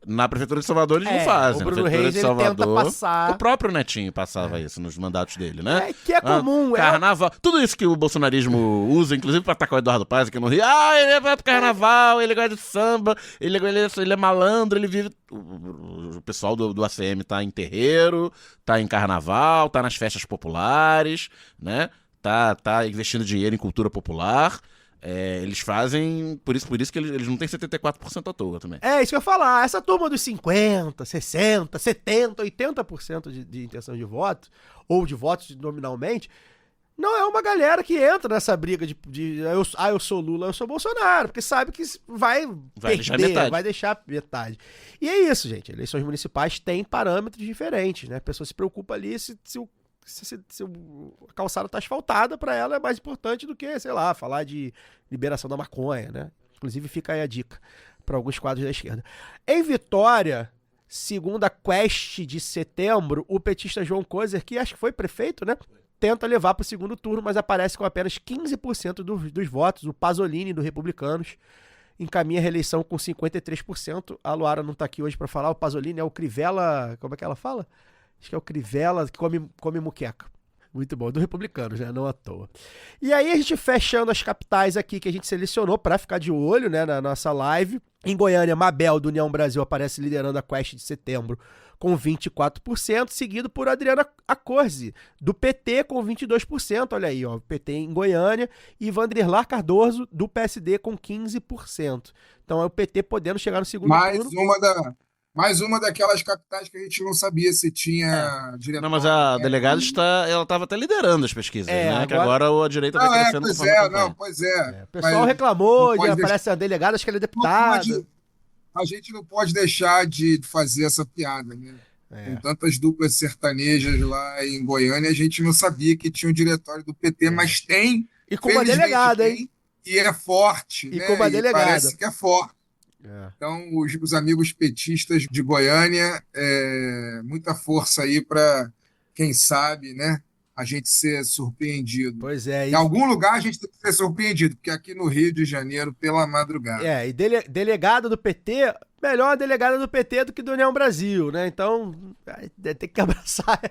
na Prefeitura de Salvador eles não fazem. O Bruno na Prefeitura Reis, de Salvador, ele tenta passar... O próprio Netinho passava isso nos mandatos dele, né? Que é comum. Carnaval. Tudo isso que o bolsonarismo usa, inclusive pra atacar o Eduardo Paes aqui no Rio. Ele vai pro carnaval, ele gosta de samba, ele é malandro, ele vive... O pessoal do ACM tá em terreiro, tá em carnaval, tá nas festas populares, né? Tá investindo dinheiro em cultura popular. Eles fazem... Por isso que eles não têm 74% à toa também. Isso que eu ia falar. Essa turma dos 50%, 60%, 70%, 80% de intenção de voto, ou de votos nominalmente, não é uma galera que entra nessa briga eu sou Lula, eu sou Bolsonaro, porque sabe que vai perder, vai deixar metade. E é isso, gente. Eleições municipais têm parâmetros diferentes, né? A pessoa se preocupa ali se a calçada tá asfaltada, para ela é mais importante do que, sei lá, falar de liberação da maconha, né? Inclusive fica aí a dica para alguns quadros da esquerda. Em Vitória, segundo a Quest de setembro, o petista João Coser, que acho que foi prefeito, né? Tenta levar para o segundo turno, mas aparece com apenas 15% dos votos. O Pasolini, do Republicanos, encaminha a reeleição com 53%. A Luara não tá aqui hoje para falar. O Pasolini é o Crivella... Como é que ela fala? Acho que é o Crivella que come muqueca. Muito bom, do Republicanos, né? Não à toa. E aí a gente fechando as capitais aqui que a gente selecionou para ficar de olho, né, na nossa live. Em Goiânia, Mabel, do União Brasil, aparece liderando a Quest de setembro com 24%, seguido por Adriana Acorzi, do PT, com 22%. Olha aí, ó, PT em Goiânia. E Vanderlar Cardoso, do PSD, com 15%. Então é o PT podendo chegar no segundo turno. Mais uma daquelas capitais que a gente não sabia se tinha diretório. Não, mas a delegada ela estava até liderando as pesquisas, né? Que agora a direita vai crescendo. Pois é. O pessoal reclamou, aparece a delegada, acho que ela é deputada. A gente não pode deixar de fazer essa piada, né? Com tantas duplas sertanejas lá em Goiânia, a gente não sabia que tinha um diretório do PT, mas tem. E com uma delegada, hein? E é forte, e né? Com uma delegada. Parece que é forte. Então, os amigos petistas de Goiânia, muita força aí para, quem sabe, né, a gente ser surpreendido. Pois é. Em algum lugar a gente tem que ser surpreendido, porque aqui no Rio de Janeiro, pela madrugada. E delegada do PT, melhor delegada do PT do que do União Brasil, né? Então, tem que abraçar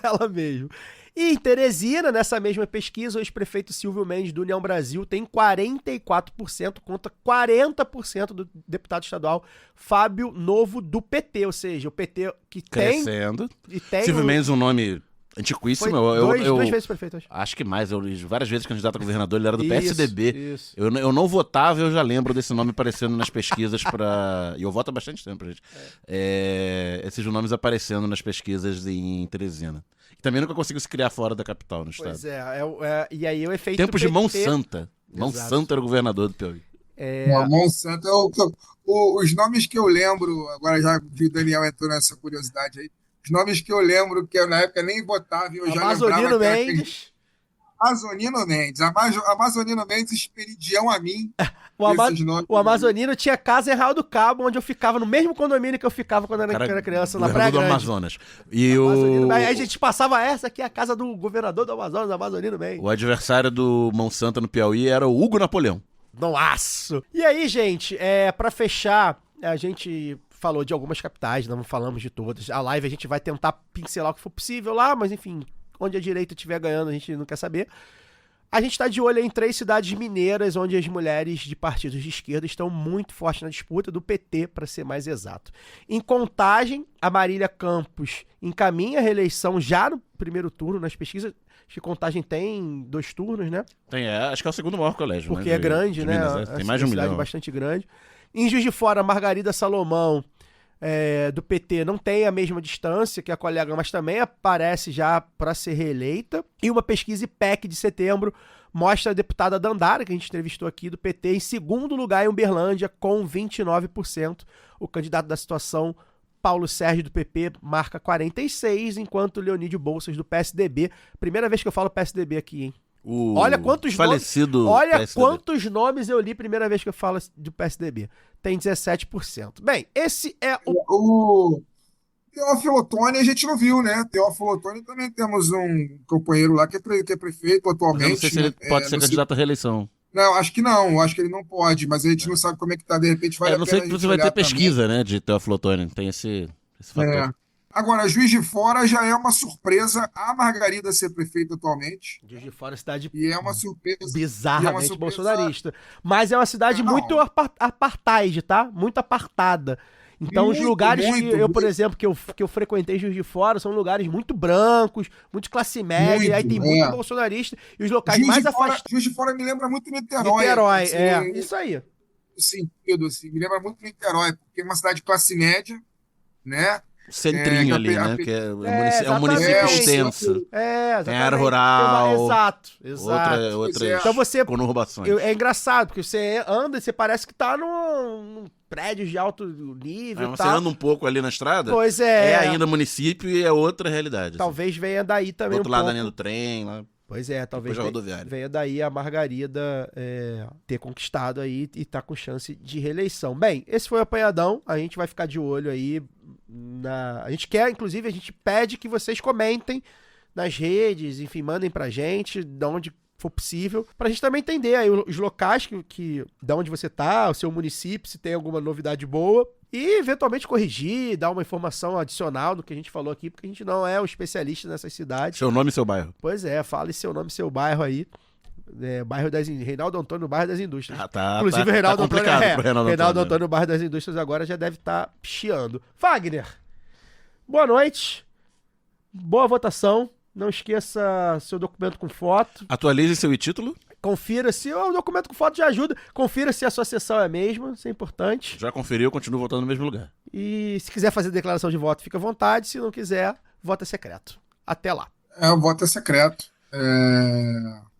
ela mesmo. E em Teresina, nessa mesma pesquisa, o ex-prefeito Silvio Mendes do União Brasil tem 44% contra 40% do deputado estadual Fábio Novo do PT, ou seja, o PT que tem... Crescendo. E tem Silvio Mendes, um nome antiquíssimo. Foi duas vezes prefeito, acho que mais. Várias vezes candidato a governador, ele era do Isso, PSDB. isso. Eu não votava, eu já lembro desse nome aparecendo nas pesquisas para. E eu voto há bastante tempo, gente. Esses nomes aparecendo nas pesquisas em Teresina. E também nunca conseguiu se criar fora da capital, no estado. Pois e aí o efeito Tempos do de Mão PT... Santa. Mão Exato. Santa era o governador do Piauí. Monsanto, os nomes que eu lembro, agora já que o Daniel entrou nessa curiosidade aí, os nomes que eu lembro, que eu na época nem votava, eu já Amazonino lembrava que era Mendes. Amazonino Mendes. Amazonino Mendes, Esperidião a mim. O Amazonino tinha casa em Real do Cabo, onde eu ficava no mesmo condomínio que eu ficava quando era criança, na Praia do Grande. Amazonas. E Aí a gente passava essa aqui, a casa do governador do Amazonas, Amazonino Mendes. o adversário do Mão Santa no Piauí era o Hugo Napoleão. Nossa! E aí, gente, pra fechar, a gente falou de algumas capitais, não falamos de todas. A live a gente vai tentar pincelar o que for possível lá, mas enfim, onde a direita estiver ganhando, a gente não quer saber. A gente está de olho em 3 cidades mineiras, onde as mulheres de partidos de esquerda estão muito fortes na disputa, do PT, para ser mais exato. Em Contagem, a Marília Campos encaminha a reeleição já no primeiro turno, nas pesquisas. Acho que Contagem tem 2 turnos, né? Acho que é o segundo maior colégio. Porque né, é grande, de né? Minas, tem mais de 1 milhão. Bastante grande. Em Juiz de Fora, Margarida Salomão, do PT, não tem a mesma distância que a colega, mas também aparece já para ser reeleita. E uma pesquisa IPEC de setembro mostra a deputada Dandara, que a gente entrevistou aqui, do PT, em segundo lugar em Uberlândia, com 29%. O candidato da situação, Paulo Sérgio, do PP, marca 46%, enquanto Leonídio Bolsas, do PSDB. Primeira vez que eu falo PSDB aqui, hein? Olha quantos falecido nomes, olha PSDB. quantos nomes eu li primeira vez que eu falo do PSDB. Tem 17%. Bem, esse é o Teófilo Otoni a gente não viu, né? Teófilo Otoni também temos um companheiro lá que é prefeito atualmente. Eu não sei se ele pode ser candidato à reeleição. Não, acho que não. Acho que ele não pode, mas a gente não sabe como é que tá. De repente vale a não pena sei se você vai ter pesquisa, né, de Teófilo Otoni. Tem esse fator. Agora, Juiz de Fora já é uma surpresa a Margarida ser prefeita atualmente. Juiz de Fora é cidade E é uma surpresa. bizarramente bolsonarista. Mas é uma cidade muito apartheid, tá? Muito apartada. Então, os lugares que eu, por exemplo, que eu frequentei Juiz de Fora são lugares muito brancos, muito classe média, e aí tem muito bolsonarista. E os locais mais afastados. Juiz de Fora me lembra muito Niterói. Niterói, assim, isso aí. Sentido, assim, me lembra muito Niterói, porque é uma cidade de classe média, né? Centrinho ali, né? Que é um município extenso. Exatamente. Tem área rural. Exato. Outras então você, conurbações. É engraçado, porque você anda e você parece que tá num prédio de alto nível. Você anda um pouco ali na estrada. Pois é. É ainda município e é outra realidade. Talvez venha daí também. Do outro lado da linha do trem, lá. Pois é, talvez rodoviária. venha daí a Margarida ter conquistado aí e tá com chance de reeleição. Bem, esse foi o apanhadão. A gente vai ficar de olho aí. A gente quer, inclusive, a gente pede que vocês comentem nas redes, enfim, mandem pra gente, de onde for possível, pra gente também entender aí os locais de onde você tá, o seu município, se tem alguma novidade boa. E, eventualmente, corrigir, dar uma informação adicional do que a gente falou aqui, porque a gente não é o especialista nessas cidades. Seu nome e seu bairro. Pois é, fale seu nome e seu bairro aí. Bairro Reinaldo Antônio, bairro das Indústrias. Inclusive, o Reinaldo Antônio, bairro das Indústrias, agora já deve estar chiando. Wagner, boa noite. Boa votação. Não esqueça seu documento com foto. Atualize seu título. Confira se o documento com foto já ajuda. Confira se a sua sessão é a mesma, isso é importante. Já conferiu, continua votando no mesmo lugar. E se quiser fazer declaração de voto, fica à vontade. Se não quiser, voto é secreto. Até lá. O voto é secreto.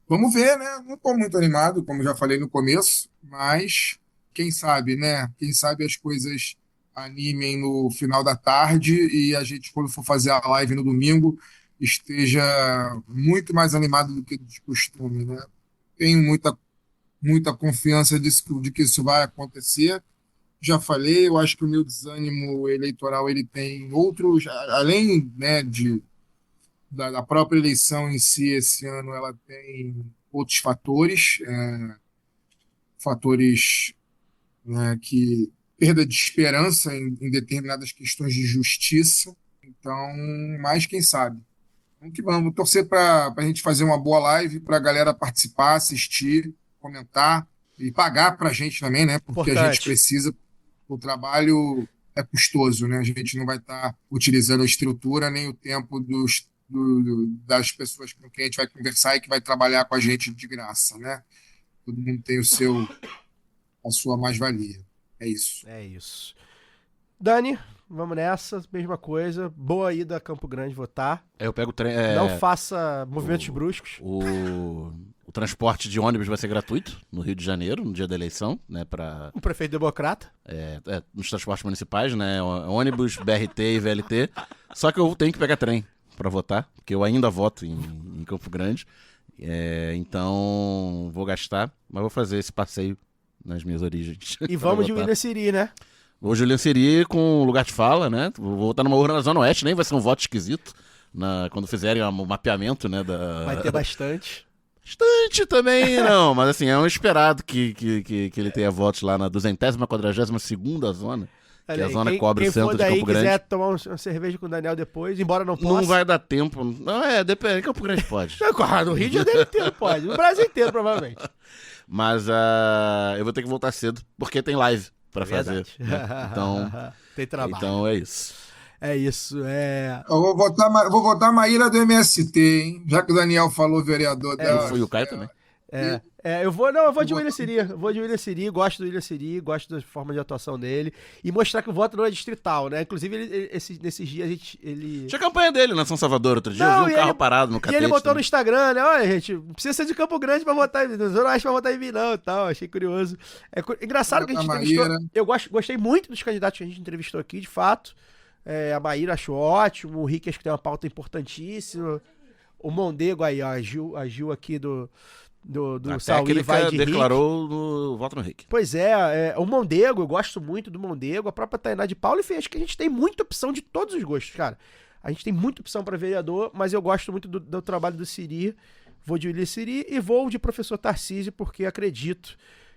Vamos ver, né? Não estou muito animado, como já falei no começo, mas quem sabe, né? Quem sabe as coisas animem no final da tarde e a gente, quando for fazer a live no domingo, esteja muito mais animado do que de costume, né? Tenho muita confiança de que isso vai acontecer. Já falei, eu acho que o meu desânimo eleitoral ele tem outros, além, né, da própria eleição em si, esse ano ela tem outros fatores, né, que perda de esperança em determinadas questões de justiça. Então, mas quem sabe? Vamos torcer para a gente fazer uma boa live, para a galera participar, assistir, comentar e pagar para a gente também, né? Porque a gente precisa, o trabalho é custoso, né? A gente não vai estar utilizando a estrutura nem o tempo das pessoas com quem a gente vai conversar e que vai trabalhar com a gente de graça, né? Todo mundo tem a sua mais-valia. É isso. É isso. Dani, vamos nessa, mesma coisa. Boa ida a Campo Grande votar. Eu pego o trem. Não faça movimentos bruscos. O transporte de ônibus vai ser gratuito no Rio de Janeiro, no dia da eleição, né? O prefeito democrata. Nos transportes municipais, né? Ônibus, BRT e VLT. Só que eu tenho que pegar trem para votar, porque eu ainda voto em Campo Grande. Então, vou gastar, mas vou fazer esse passeio nas minhas origens. E vamos de William Siri, né? Hoje o William Siri com lugar de fala, né? Vou votar numa urna na Zona Oeste, nem vai ser um voto esquisito quando fizerem o mapeamento, né? Vai ter bastante. Bastante também, não, mas assim, é um esperado que ele tenha votos lá na 242ª zona, que é a zona que cobre o centro de Campo Grande. Quem quiser tomar uma cerveja com o Daniel depois, embora não possa. Não vai dar tempo. Não, depende, Campo Grande pode. No Rio de Janeiro inteiro pode, no Brasil inteiro provavelmente. Mas eu vou ter que voltar cedo, porque tem live pra fazer. Né? Então, tem trabalho. Então é isso. É isso, Eu vou votar a Maíra do MST, hein? Já que o Daniel falou vereador dela. Foi o Caio também. Eu vou de William Siri. Vou de William Siri, gosto do William Siri, gosto da forma de atuação dele. E mostrar que o voto não é distrital, né? Inclusive, nesses dias ele. Tinha campanha dele na São Salvador outro dia. Eu vi um carro parado no catete. E ele botou no Instagram, né? Olha, gente, não precisa ser de Campo Grande pra votar em mim, Zona Oeste pra votar em mim, não e tal. Achei curioso. Engraçado que a gente entrevistou. Eu gostei muito dos candidatos que a gente entrevistou aqui, de fato. A Maíra achou ótimo, o Rick acho que tem uma pauta importantíssima. O Mondego aí, ó, a Gil aqui do Saúde vai de declarou no voto no Rick. Pois é, o Mondego, eu gosto muito do Mondego, a própria Tainá de Paula, e acho que a gente tem muita opção de todos os gostos, cara. A gente tem muita opção para vereador, mas eu gosto muito do trabalho do Siri. Vou de William Siri e vou de professor Tarcísio, porque acredito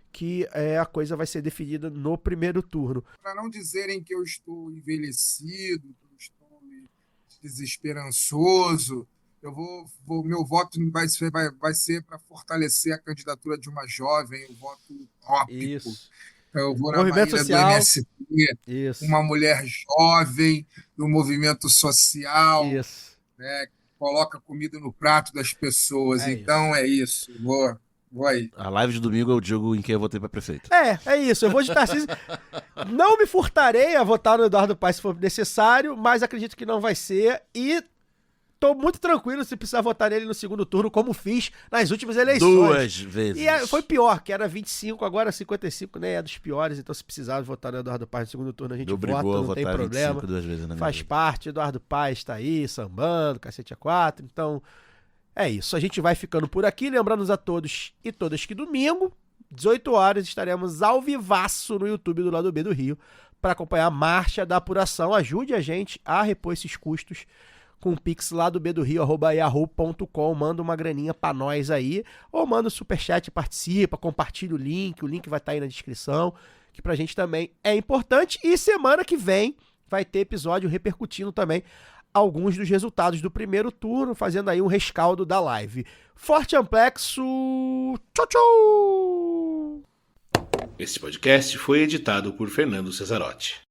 que a coisa vai ser definida no primeiro turno. Para não dizerem que eu estou envelhecido, que eu estou desesperançoso, meu voto vai ser para fortalecer a candidatura de uma jovem, o voto tópico. Isso. Eu vou na Maíra do MST, uma mulher jovem, do movimento social, né, que coloca comida no prato das pessoas. É isso. Vou aí. A live de domingo eu digo em quem eu votei para prefeito. É isso. Eu vou de Tarcísio. Não me furtarei a votar no Eduardo Paes se for necessário, mas acredito que não vai ser. E tô muito tranquilo se precisar votar nele no segundo turno, como fiz nas últimas eleições. 2 vezes. E foi pior, que era 25, agora 55, né? É dos piores. Então, se precisar votar no Eduardo Paes no segundo turno, a gente vota, não tem problema. 25 2 vezes na minha Faz vida. parte, Eduardo Paes tá aí, sambando, cacete A4. Então, é isso. A gente vai ficando por aqui. Lembrando a todos e todas que domingo, 18 horas, estaremos ao vivaço no YouTube do Lado B do Rio para acompanhar a marcha da apuração. Ajude a gente a repor esses custos com o Pix lá do @yahoo.com, manda uma graninha pra nós aí, ou manda o superchat, participa, compartilha o link vai estar aí na descrição, que pra gente também é importante. E semana que vem vai ter episódio repercutindo também alguns dos resultados do primeiro turno, fazendo aí um rescaldo da live. Forte amplexo, tchau, tchau! Este podcast foi editado por Fernando Cesarotti.